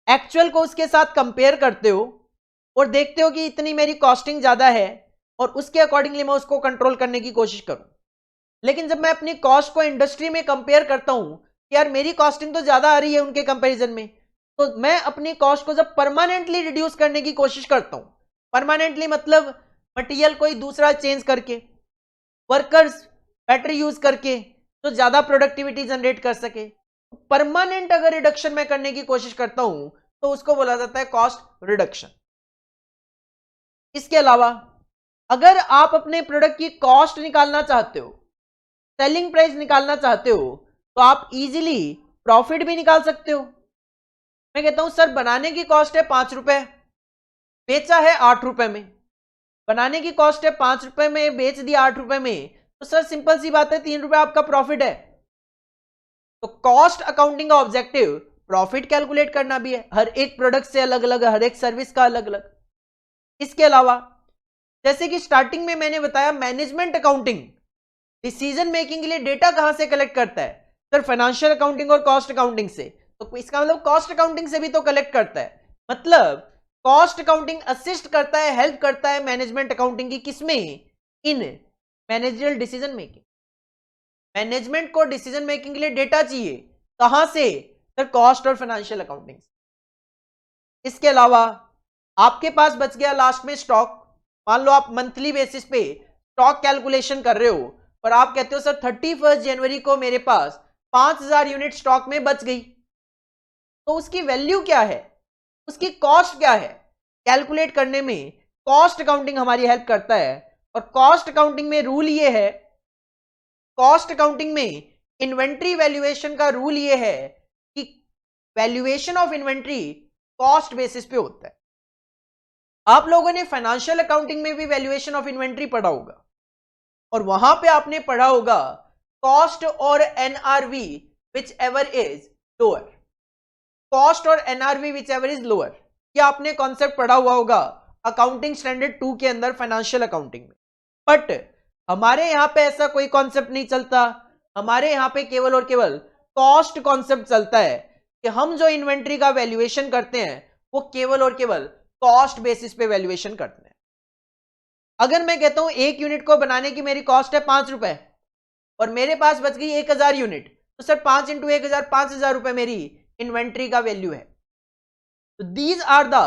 एक्चुअल को उसके साथ कंपेयर करते हो और देखते हो कि इतनी मेरी कॉस्टिंग ज्यादा है और उसके अकॉर्डिंगली मैं उसको कंट्रोल करने की कोशिश करूं। लेकिन जब मैं अपनी कॉस्ट को इंडस्ट्री में कंपेयर करता हूं कि यार मेरी कॉस्टिंग तो ज्यादा आ रही है उनके कंपैरिजन में, तो मैं अपनी कॉस्ट को जब परमानेंटली रिड्यूस करने की कोशिश करता हूं, परमानेंटली मतलब मटेरियल कोई दूसरा चेंज करके, वर्कर्स बेटर यूज करके, तो ज्यादा प्रोडक्टिविटी जनरेट कर सके, परमानेंट अगर रिडक्शन में करने की कोशिश करता हूं तो उसको बोला जाता है कॉस्ट रिडक्शन। इसके अलावा अगर आप अपने प्रोडक्ट की कॉस्ट निकालना चाहते हो, सेलिंग प्राइस निकालना चाहते हो, तो आप इजीली प्रॉफिट भी निकाल सकते हो। मैं कहता हूं सर बनाने की कॉस्ट है 5 रुपए, बेचा है 8 रुपए में, बनाने की कॉस्ट है 5 रुपए में, बेच दिया 8 रुपए में, तो सर सिंपल सी बात है 3 रुपए आपका प्रॉफिट है। तो कॉस्ट अकाउंटिंग का ऑब्जेक्टिव प्रॉफिट कैलकुलेट करना भी है, हर एक प्रोडक्ट से अलग अलग, हर एक सर्विस का अलग अलग। इसके अलावा जैसे कि स्टार्टिंग में मैंने बताया मैनेजमेंट अकाउंटिंग डिसीजन मेकिंग के लिए डेटा कहां से कलेक्ट करता है सर? फाइनेंशियल अकाउंटिंग और कॉस्ट अकाउंटिंग से। तो इसका मतलब कॉस्ट अकाउंटिंग से भी तो कलेक्ट करता है, मतलब कॉस्ट अकाउंटिंग असिस्ट करता है, हेल्प करता है मैनेजमेंट अकाउंटिंग की, किसमें? इन मैनेजरियल डिसीजन मेकिंग। मैनेजमेंट को डिसीजन मेकिंग के लिए डेटा चाहिए, कहां से सर? कॉस्ट और फाइनेंशियल अकाउंटिंग। इसके अलावा आपके पास बच गया लास्ट में स्टॉक। मान लो आप मंथली बेसिस पे स्टॉक कैलकुलेशन कर रहे हो और आप कहते हो सर 31 जनवरी को मेरे पास 5000 यूनिट स्टॉक में बच गई, तो उसकी वैल्यू क्या है, उसकी कॉस्ट क्या है, कैलकुलेट करने में कॉस्ट अकाउंटिंग हमारी हेल्प करता है। और कॉस्ट अकाउंटिंग में रूल ये है, कॉस्ट अकाउंटिंग में इन्वेंट्री वैल्यूएशन का रूल ये है कि valuation of inventory cost basis पे होता है। आप लोगों ने फाइनेंशियल अकाउंटिंग में भी वैल्यूएशन ऑफ इन्वेंट्री पढ़ा होगा, और वहां पे आपने पढ़ा होगा कॉस्ट और NRV whichever is lower. Cost और NRV whichever is lower. ये आपने कॉन्सेप्ट पढ़ा हुआ होगा अकाउंटिंग स्टैंडर्ड 2 के अंदर, फाइनेंशियल अकाउंटिंग में। बट हमारे यहां पे ऐसा कोई कॉन्सेप्ट नहीं चलता। हमारे यहां पे केवल और केवल कॉस्ट कॉन्सेप्ट चलता है कि हम जो इन्वेंट्री का वैल्यूएशन करते हैं वो केवल और केवल कॉस्ट बेसिस पे वैल्यूएशन करते हैं। अगर मैं कहता हूं एक यूनिट को बनाने की मेरी कॉस्ट है 5 रुपए और मेरे पास बच गई 1000 यूनिट, तो सर 5 इंटू 1000 5000 रुपए मेरी इन्वेंट्री का वैल्यू है। तो these are the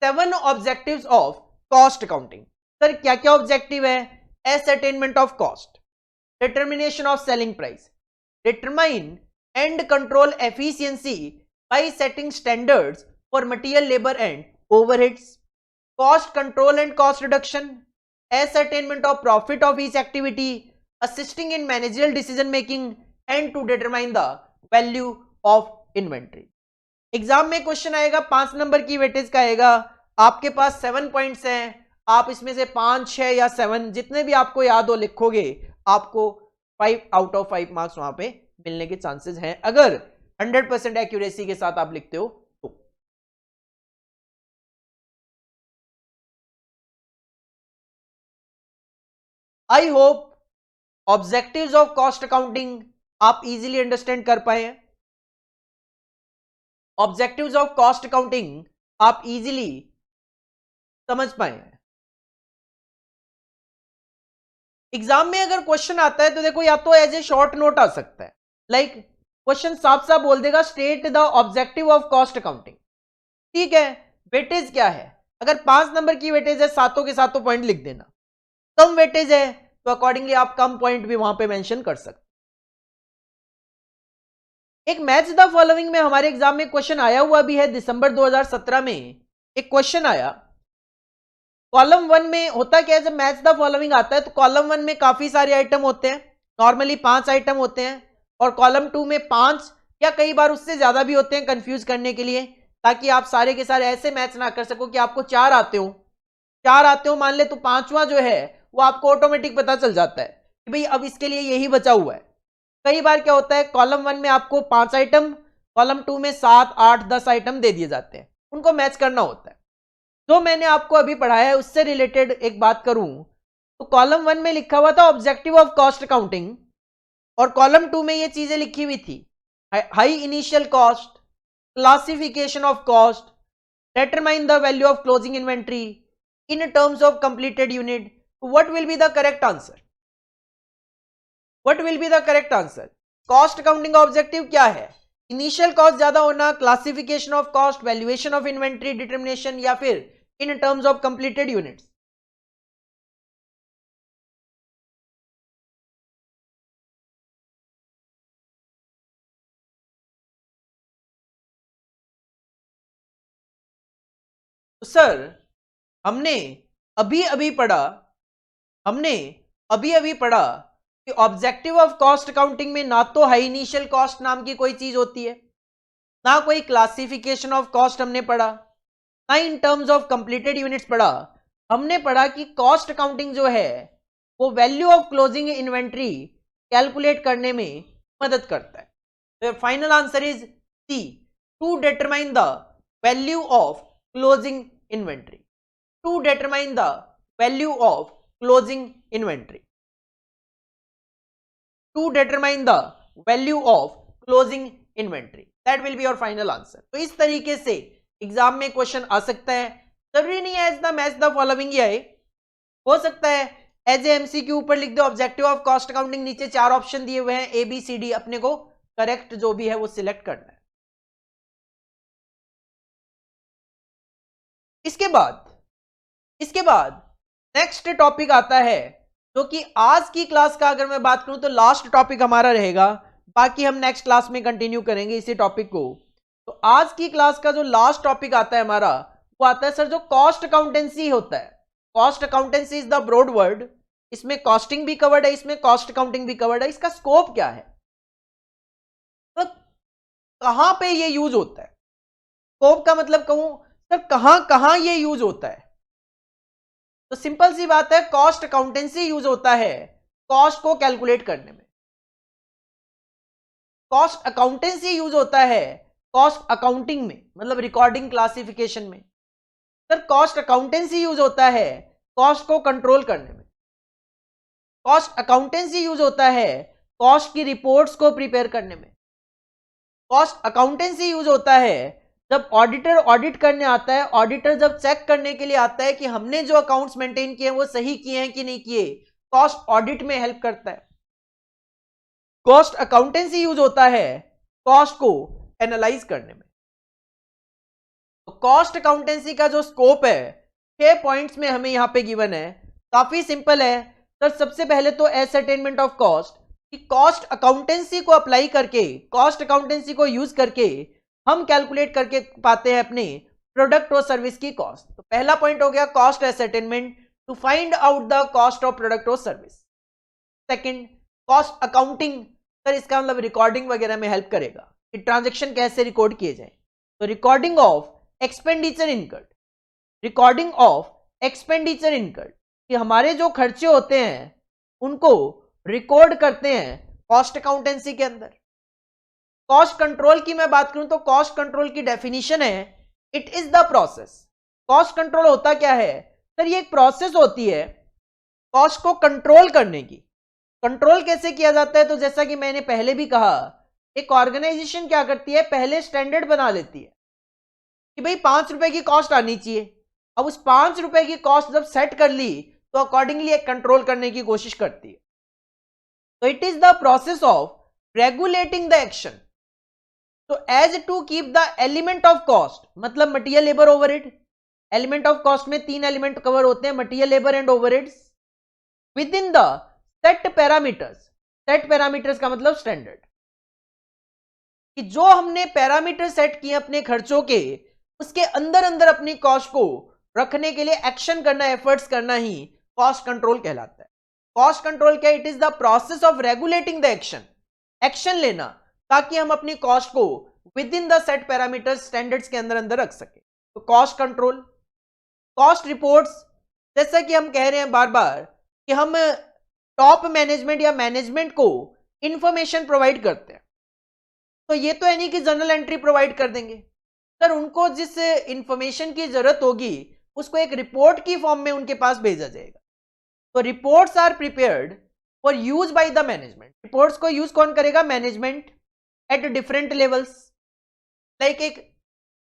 7 objectives of cost accounting. Sir क्या क्या ऑब्जेक्टिव है? ascertainment of cost, determination of selling price, determine and control efficiency by setting standards for material, labor and overheads, cost control and cost reduction, ascertainment of profit of each activity, assisting in managerial decision making and to determine the value of inventory। Exam में question आएगा 5 number की weightage का आएगा, आपके पास 7 points हैं, आप इसमें से 5, 6 या 7 जितने भी आपको याद हो लिखोगे, आपको 5 आउट ऑफ 5 मार्क्स वहां पे मिलने के चांसेस हैं, अगर 100% एक्यूरेसी के साथ आप लिखते हो तो। I hope objectives of cost accounting आप इजीली अंडरस्टैंड कर पाए हैं। ऑब्जेक्टिव्स ऑफ कॉस्ट अकाउंटिंग आप इजीली समझ पाए हैं। एग्जाम में अगर क्वेश्चन आता है तो देखो या तो एज ए शॉर्ट नोट आ सकता है, लाइक क्वेश्चन साफ साफ बोल देगा state the objective of cost accounting. ठीक है, वेटेज क्या है? अगर 5 नंबर की वेटेज है, सातों के सातों पॉइंट लिख देना। कम वेटेज है तो अकॉर्डिंगली आप कम पॉइंट भी वहां पे मेंशन कर सकते। एक मैच द फॉलोइंग में हमारे एग्जाम में क्वेश्चन आया हुआ भी है, दिसंबर 2017 में एक क्वेश्चन आया। कॉलम 1 में होता क्या है, जब मैच द फॉलोइंग आता है तो कॉलम 1 में काफी सारे आइटम होते हैं, नॉर्मली 5 आइटम होते हैं, और कॉलम 2 में 5 या कई बार उससे ज्यादा भी होते हैं, कंफ्यूज करने के लिए, ताकि आप सारे के सारे ऐसे मैच ना कर सको कि आपको 4 आते हो मान ले, तो 5वां जो है वो आपको ऑटोमेटिक पता चल जाता है कि भाई अब इसके लिए यही बचा हुआ है। कई बार क्या होता है, कॉलम 1 में आपको 5 आइटम, कॉलम 2 में 7, 8, 10 आइटम दे दिए जाते हैं, उनको मैच करना होता है। जो मैंने आपको अभी पढ़ाया है उससे रिलेटेड एक बात करूं तो कॉलम 1 में लिखा हुआ था ऑब्जेक्टिव ऑफ कॉस्ट अकाउंटिंग, और कॉलम 2 में ये चीजें लिखी हुई थी, high initial cost, classification of cost, determine the value of closing inventory in terms of completed unit. What will be the correct answer? What will be the correct answer? Cost accounting का objective क्या है? Initial cost ज्यादा होना, classification of cost, valuation of inventory, determination, या फिर इन terms of completed units? तो sir हमने अभी अभी पढ़ा कि ऑब्जेक्टिव ऑफ कॉस्ट अकाउंटिंग में ना तो हाई इनिशियल कॉस्ट नाम की कोई चीज होती है, ना कोई क्लासिफिकेशन ऑफ कॉस्ट हमने पढ़ा, ना in terms of completed units पढ़ा। हमने पढ़ा कि कॉस्ट अकाउंटिंग जो है वो value of closing inventory calculate करने में मदद करता है। Final answer is C, to determine the value of closing inventory, to determine the value of closing inventory, to determine the value of closing inventory, that will be your final answer. तो इस तरीके से exam में question आ सकता है, जरूरी नहीं है as the match the following ही आए, हो सकता है एज ए एमसीक्यू ऊपर लिख दो ऑब्जेक्टिव ऑफ कॉस्ट अकाउंटिंग, नीचे 4 ऑप्शन दिए हुए हैं ए बी सी डी, अपने को करेक्ट जो भी है वो सिलेक्ट करना है। इसके बाद नेक्स्ट टॉपिक आता है, जो कि आज की क्लास का अगर मैं बात करूं तो लास्ट टॉपिक हमारा रहेगा, बाकी हम नेक्स्ट क्लास में कंटिन्यू करेंगे इसी टॉपिक को। तो आज की क्लास का जो लास्ट टॉपिक आता है हमारा, वो आता है सर जो कॉस्ट अकाउंटेंसी होता है। Cost accountancy is the broad word, इसमें कॉस्टिंग भी कवर्ड है, इसमें कॉस्ट अकाउंटिंग भी कवर्ड है। इसका स्कोप क्या है, तो कहां पे ये यूज होता है? स्कोप का मतलब कहूं सर कहां कहां ये यूज होता है, तो सिंपल सी बात है, कॉस्ट अकाउंटेंसी यूज होता है कॉस्ट को कैलकुलेट करने में, कॉस्ट अकाउंटेंसी यूज होता है कॉस्ट अकाउंटिंग में, मतलब रिकॉर्डिंग क्लासिफिकेशन में। सर कॉस्ट अकाउंटेंसी यूज होता है कॉस्ट को कंट्रोल करने में। कॉस्ट अकाउंटेंसी यूज होता है कॉस्ट की रिपोर्ट्स को प्रिपेयर करने में। कॉस्ट अकाउंटेंसी यूज होता है जब ऑडिटर ऑडिट करने आता है, ऑडिटर जब चेक करने के लिए आता है कि हमने जो अकाउंट्स मेंटेन किए हैं वो सही किए हैं कि नहीं किए, कॉस्ट ऑडिट में हेल्प करता है। कॉस्ट अकाउंटेंसी यूज होता है कॉस्ट को एनालाइज करने में। तो कॉस्ट अकाउंटेंसी का जो स्कोप है 6 पॉइंट्स में हमें यहां पे गिवन है, काफी सिंपल है। सर सबसे पहले तो एसेटेनमेंट ऑफ कॉस्ट, कि कॉस्ट अकाउंटेंसी को अप्लाई करके, कॉस्ट अकाउंटेंसी को यूज करके हम कैलकुलेट करके पाते हैं अपने प्रोडक्ट और सर्विस की कॉस्ट। तो पहला पॉइंट हो गया cost ascertainment, to find out the cost of product और service. Second cost accounting, sir इसका मतलब रिकॉर्डिंग वगैरह में हेल्प करेगा कि ट्रांजैक्शन कैसे रिकॉर्ड किए जाए। तो recording of expenditure incurred, recording of expenditure incurred, कि हमारे जो खर्चे होते हैं उनको रिकॉर्ड करते हैं कॉस्ट अकाउंटेंसी के अंदर। कॉस्ट कंट्रोल की मैं बात करूं तो कॉस्ट कंट्रोल की डेफिनेशन है it is the process. Cost control होता क्या है सर, ये एक प्रोसेस होती है कॉस्ट को कंट्रोल करने की। कंट्रोल कैसे किया जाता है, तो जैसा कि मैंने पहले भी कहा, एक ऑर्गेनाइजेशन क्या करती है, पहले स्टैंडर्ड बना लेती है कि भाई 5 रुपए की कॉस्ट आनी चाहिए। अब उस 5 रुपए की कॉस्ट जब सेट कर ली तो अकॉर्डिंगली एक कंट्रोल करने की कोशिश करती है। तो it is the process of regulating the action, तो as to keep the element of cost, मतलब material labour overhead. Element of cost में 3 एलिमेंट कवर होते हैं, material labour and overheads, within the set parameters. Set parameters का मतलब standard, कि जो हमने पैरामीटर सेट किए अपने खर्चों के, उसके अंदर अंदर अपनी कॉस्ट को रखने के लिए एक्शन करना, एफर्ट्स करना ही कॉस्ट कंट्रोल कहलाता है। कॉस्ट कंट्रोल क्या, it is the process of regulating the action, action लेना ताकि हम अपनी कॉस्ट को with in the set parameters, standards के अंदर अंदर रख सके। तो कॉस्ट कंट्रोल। कॉस्ट रिपोर्ट्स, जैसा कि हम कह रहे हैं बार बार कि हम टॉप मैनेजमेंट या मैनेजमेंट को इंफॉर्मेशन प्रोवाइड करते हैं, तो ये तो है नहीं कि जर्नल एंट्री प्रोवाइड कर देंगे। सर उनको जिस इंफॉर्मेशन की जरूरत होगी उसको एक रिपोर्ट की फॉर्म में उनके पास भेजा जाएगा। तो reports are prepared for use by the management. Reports को यूज कौन करेगा, management at different levels. Like एक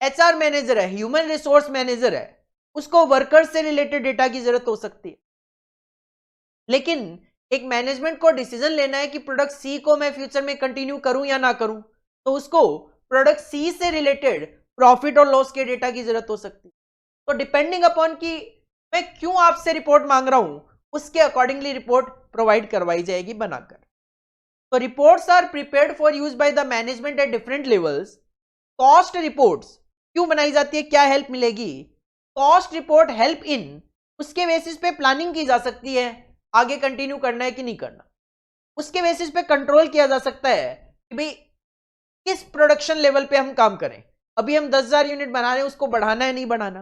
एचआर मैनेजर है, ह्यूमन रिसोर्स मैनेजर है, उसको वर्कर्स से रिलेटेड डेटा की जरूरत हो सकती है, लेकिन एक मैनेजमेंट को डिसीजन लेना है कि प्रोडक्ट सी को मैं फ्यूचर में कंटिन्यू करूं या ना करूं, तो उसको प्रोडक्ट सी से रिलेटेड प्रॉफिट और लॉस के डेटा की जरूरत हो सकती है। तो डिपेंडिंग अपॉन कि मैं क्यों आपसे रिपोर्ट मांग रहा हूं, उसके अकॉर्डिंगली रिपोर्ट प्रोवाइड करवाई जाएगी बनाकर। तो reports are prepared for use by the management at different levels. Cost reports क्यों बनाई जाती है, क्या हेल्प मिलेगी, कॉस्ट रिपोर्ट हेल्प इन, उसके बेसिस पे प्लानिंग की जा सकती है आगे कंटिन्यू करना है कि नहीं करना। उसके बेसिस पे कंट्रोल किया जा सकता है कि भाई किस प्रोडक्शन लेवल पे हम काम करें, अभी हम 10,000 यूनिट बना रहे हैं, उसको बढ़ाना है नहीं बढ़ाना।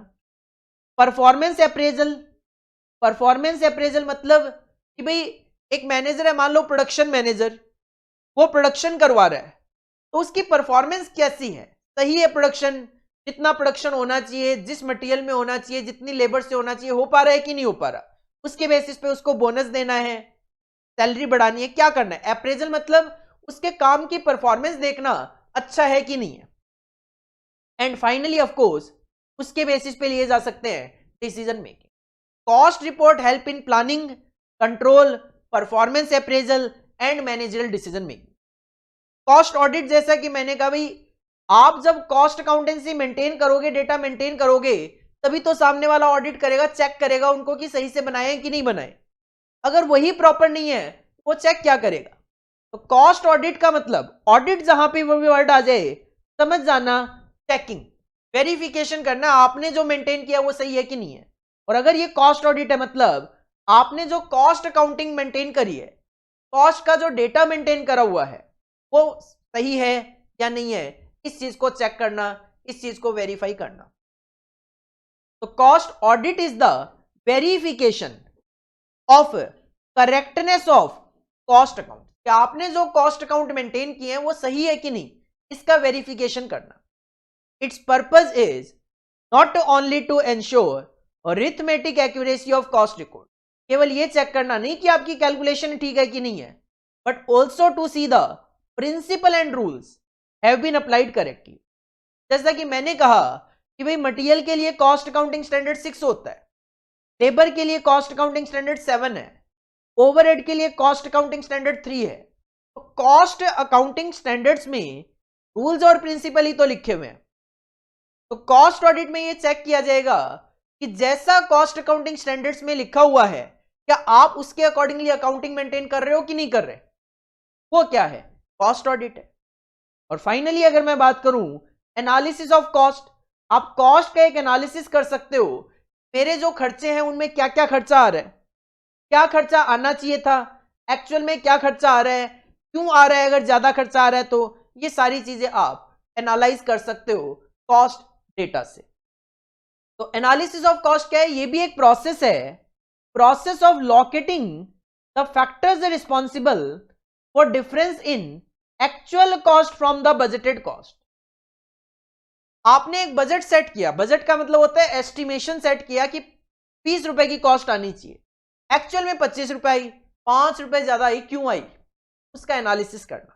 परफॉर्मेंस अप्रेजल, परफॉर्मेंस अप्रेजल मतलब कि भाई एक मैनेजर है, मान लो प्रोडक्शन मैनेजर, वो प्रोडक्शन करवा रहा है, तो उसकी परफॉर्मेंस कैसी है, सही है प्रोडक्शन, जितना प्रोडक्शन होना चाहिए, जिस मटेरियल में होना चाहिए, जितनी लेबर से होना चाहिए, हो पा रहा है कि नहीं हो पा रहा। उसके बेसिस पे उसको बोनस देना है, सैलरी बढ़ानी है, क्या करना है। अप्रेजल मतलब उसके काम की परफॉर्मेंस देखना अच्छा है कि नहीं है। एंड फाइनली ऑफ कोर्स उसके बेसिस पे लिए जा सकते हैं decision making. Cost report help in planning, control, performance appraisal and managerial decision making. Cost audit, जैसा कि मैंने कहा भाई आप जब कॉस्ट अकाउंटेंसी मेंटेन करोगे, डेटा मेंटेन करोगे, तभी तो सामने वाला ऑडिट करेगा, चेक करेगा उनको कि सही से बनाए कि नहीं बनाए। अगर वही प्रॉपर नहीं है वो चेक क्या करेगा। तो कॉस्ट ऑडिट का मतलब, ऑडिट जहां पे वो भी वर्ड आ जाए समझ जाना, चेकिंग, वेरिफिकेशन करना आपने जो मेंटेन किया वो सही है कि नहीं है। और अगर ये कॉस्ट ऑडिट है मतलब आपने जो कॉस्ट अकाउंटिंग मेंटेन करी है, कॉस्ट का जो डेटा मेंटेन करा हुआ है वो सही है या नहीं है, इस चीज को चेक करना, इस चीज को वेरीफाई करना। तो cost audit is the verification of correctness of cost account, कि आपने जो कॉस्ट अकाउंट मेंटेन किए हैं वो सही है कि नहीं, इसका वेरिफिकेशन करना। Its purpose is not only to ensure arithmetic accuracy of cost record, केवल ये चेक करना नहीं कि आपकी कैलकुलेशन ठीक है कि नहीं है, but also to see the principle and rules have been applied correctly. जैसा कि मैंने कहा कि भाई मटेरियल के लिए कॉस्ट अकाउंटिंग स्टैंडर्ड 6 होता है, लेबर के लिए कॉस्ट अकाउंटिंग स्टैंडर्ड 7 है, ओवरहेड के लिए कॉस्ट अकाउंटिंग स्टैंडर्ड 3 है। तो कॉस्ट अकाउंटिंग स्टैंडर्ड्स में रूल्स और प्रिंसिपल ही तो लिखे हुए हैं। तो कॉस्ट ऑडिट में ये चेक किया जाएगा कि जैसा कॉस्ट अकाउंटिंग स्टैंडर्ड्स में लिखा हुआ है, क्या आप उसके अकॉर्डिंगली अकाउंटिंग मेंटेन कर रहे हो कि नहीं कर रहे, वो क्या है, कॉस्ट ऑडिट है। और फाइनली अगर मैं बात करूं एनालिसिस ऑफ कॉस्ट, आप कॉस्ट का एक एनालिसिस कर सकते हो, मेरे जो खर्चे हैं उनमें क्या क्या खर्चा आ रहा है, क्या खर्चा आना चाहिए था, एक्चुअल में क्या खर्चा आ रहा है, क्यों आ रहा है, अगर ज्यादा खर्चा आ रहा है तो ये सारी चीजें आप एनालाइज कर सकते हो कॉस्ट डेटा से। तो एनालिसिस ऑफ कॉस्ट क्या है, ये भी एक प्रोसेस है, process of locating the factors responsible for difference in actual cost from the budgeted cost. आपने एक बजट सेट किया, बजट का मतलब होता है एस्टिमेशन सेट किया कि 20 रुपए की कॉस्ट आनी चाहिए, एक्चुअल में 25 रुपए आई, 5 रुपए ज्यादा आई, क्यों आई, उसका एनालिसिस करना।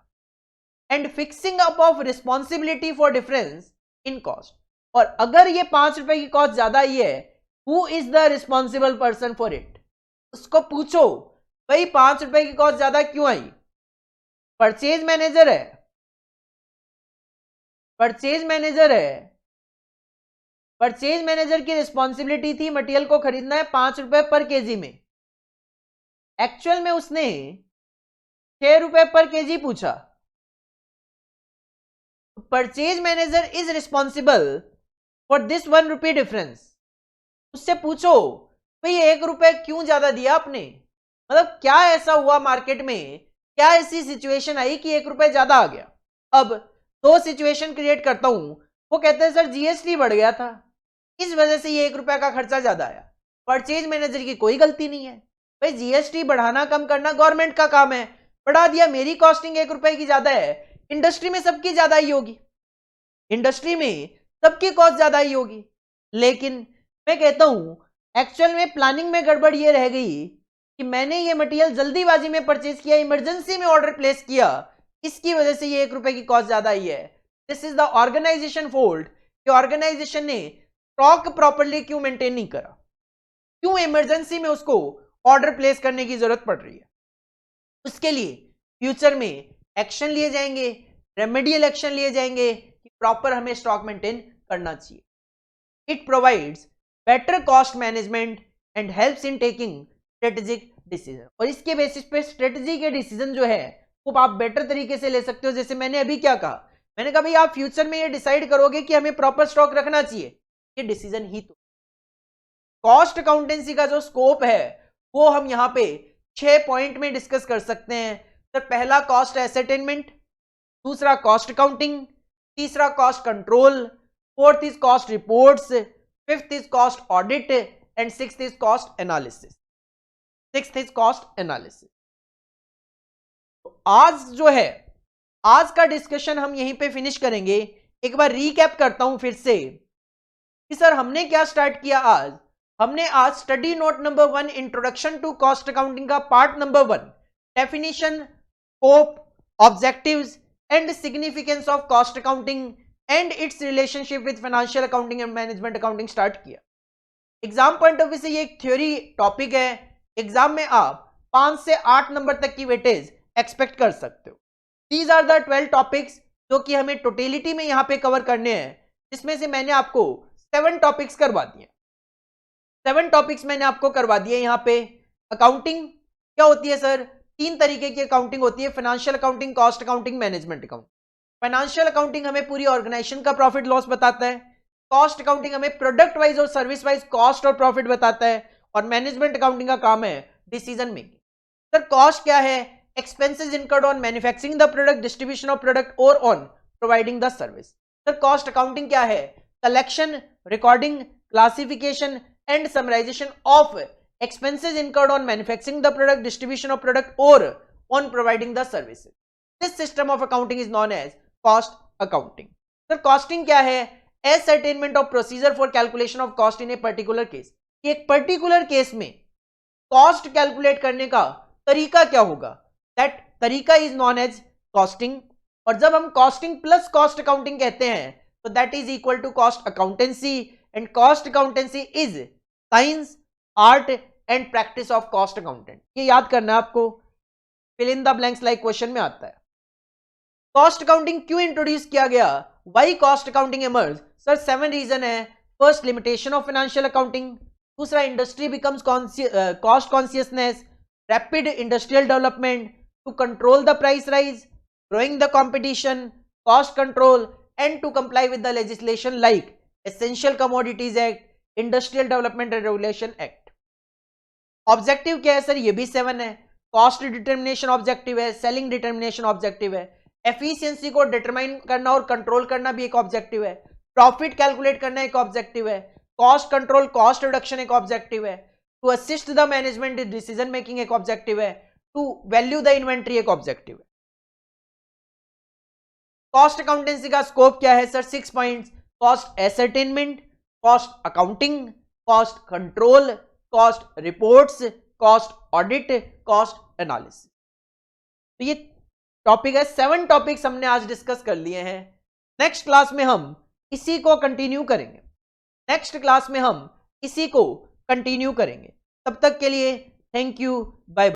And fixing up of responsibility for difference in cost, और अगर ये 5 रुपए की कॉस्ट ज्यादा आई है, who is the responsible person for it, उसको पूछो भाई 5 रुपए की कॉस्ट ज्यादा क्यों आई, परचेज मैनेजर है, परचेज मैनेजर है, परचेज मैनेजर की रिस्पॉन्सिबिलिटी थी मटेरियल को खरीदना है 5 रुपए पर केजी में, एक्चुअल में उसने 6 रुपए पर केजी पूछा। Purchase manager is responsible for this 1 rupee difference, उससे पूछो भाई 1 रुपए क्यों ज्यादा दिया आपने, मतलब क्या ऐसा हुआ मार्केट में, क्या ऐसी सिचुएशन आई कि 1 रुपए ज्यादा आ गया। अब 2 सिचुएशन क्रिएट करता हूं, वो कहते हैं सर जीएसटी बढ़ गया था, इस वजह से ये 1 रुपए का खर्चा ज्यादा आया। परचेज मैनेजर की कोई गलती नहीं है, भाई जीएसटी बढ़ाना कम करना गवर्नमेंट का काम है, बढ़ा दिया, मेरी कॉस्टिंग 1 रुपए की ज्यादा है, इंडस्ट्री में सबकी ज्यादा ही होगी, इंडस्ट्री में सबकी कॉस्ट ज्यादा ही होगी। लेकिन मैं कहता हूं एक्चुअल में प्लानिंग में गड़बड़ ये रह गई कि मैंने ये मटेरियल जल्दीबाजी में परचेज किया, इमरजेंसी में ऑर्डर प्लेस किया, इसकी वजह से ये 1 रुपए की कॉस्ट ज्यादा आई है। This is the organisation fault कि ऑर्गेनाइजेशन ने स्टॉक प्रॉपर्ली क्यों मेंटेन नहीं करा, क्यों इमरजेंसी में उसको ऑर्डर प्लेस करने की जरूरत पड़ रही है। उसके लिए फ्यूचर में एक्शन लिए जाएंगे, रेमेडियल एक्शन लिए जाएंगे कि प्रॉपर हमें स्टॉक मेंटेन करना चाहिए। It provides better cost management and helps in taking strategic decision, और इसके बेसिस पे स्ट्रेटेजी के डिसीजन जो है वो आप बेटर तरीके से ले सकते हो। जैसे मैंने अभी क्या कहा, मैंने कहा भाई आप फ्यूचर में ये डिसाइड करोगे कि हमें प्रॉपर स्टॉक रखना चाहिए, ये डिसीजन ही तो। कॉस्ट अकाउंटेंसी का जो स्कोप है वो हम यहां पे 6 पॉइंट में डिस्कस कर सकते हैं। तो पहला कॉस्ट एसेटेनमेंट, दूसरा कॉस्ट अकाउंटिंग, तीसरा cost control, fourth is cost reports, fifth is cost audit and sixth is cost analysis, sixth is cost analysis. आज जो है आज का डिस्कशन हम यहीं पे फिनिश करेंगे। एक बार रीकैप करता हूं फिर से कि सर हमने क्या स्टार्ट किया आज। हमने आज study note number 1 introduction to cost accounting का part number 1 definition, scope, objectives and significance of cost accounting and its relationship with financial accounting and management accounting start किया। एग्जाम पॉइंट ऑफ व्यू से ये एक theory topic है, exam में आप 5 से 8 number तक की वेटेज एक्सपेक्ट कर सकते हो। दीज आर द 12 टॉपिक्स जो कि हमें टोटलिटी में यहां पे कवर करने हैं, जिसमें से मैंने आपको 7 टॉपिक्स करवा दिए। 7 टॉपिक्स मैंने आपको करवा दिए यहां पे। अकाउंटिंग क्या होती है सर, 3 तरीके की अकाउंटिंग होती है, financial accounting, cost accounting, management accounting. Financial accounting हमें पूरी ऑर्गेनाइजेशन का प्रॉफिट लॉस बताता है, कॉस्ट अकाउंटिंग हमें प्रोडक्ट वाइज और सर्विस वाइज कॉस्ट और प्रॉफिट बताता है, और मैनेजमेंट अकाउंटिंग का काम है डिसीजन मेकिंग। सर कॉस्ट क्या है, expenses incurred on manufacturing the product, distribution of product or on providing the service. Sir cost accounting क्या है, collection, recording, classification and summarisation of expenses incurred on manufacturing the product, distribution of product or on providing the services. This system of accounting is known as cost accounting. Sir costing क्या है, ascertainment of procedure for calculation of cost in a particular case, एक particular case में cost calculate करने का तरीका क्या होगा, that तरीका इज नॉन एज कॉस्टिंग। और जब हम कॉस्टिंग प्लस कॉस्ट अकाउंटिंग कहते हैं तो that is equal to cost accountancy, and cost accountancy is science, art and practice of cost accountant. ये याद करना है आपको, fill in the blanks like question में आता है। कॉस्ट अकाउंटिंग क्यों इंट्रोड्यूस किया गया, why cost accounting emerge, sir 7 reason है। First, limitation of financial accounting. दूसरा, industry becomes cost consciousness, rapid industrial development, to control the price rise, growing the competition, cost control, and to comply with the legislation like essential commodities act, industrial development and regulation act. Objective क्या है sir, ये भी 7 है। Cost determination objective है, selling determination objective है, efficiency को determine करना और कंट्रोल करना भी एक ऑब्जेक्टिव है, प्रॉफिट कैलकुलेट करना एक ऑब्जेक्टिव है, कॉस्ट कंट्रोल कॉस्ट रिडक्शन एक ऑब्जेक्टिव है, to assist the management decision making एक ऑब्जेक्टिव है, टू वैल्यू द इन्वेंट्री एक ऑब्जेक्टिव है। कॉस्ट अकाउंटेंसी का स्कोप क्या है sir, 6 points, cost ascertainment, cost accounting, cost control, cost reports, cost audit, cost analysis. तो ये टॉपिक है, 7 टॉपिक्स हमने आज डिस्कस कर लिए हैं। नेक्स्ट क्लास में हम इसी को कंटिन्यू करेंगे, नेक्स्ट क्लास में हम इसी को कंटिन्यू करेंगे। तब तक के लिए थैंक यू, बाय।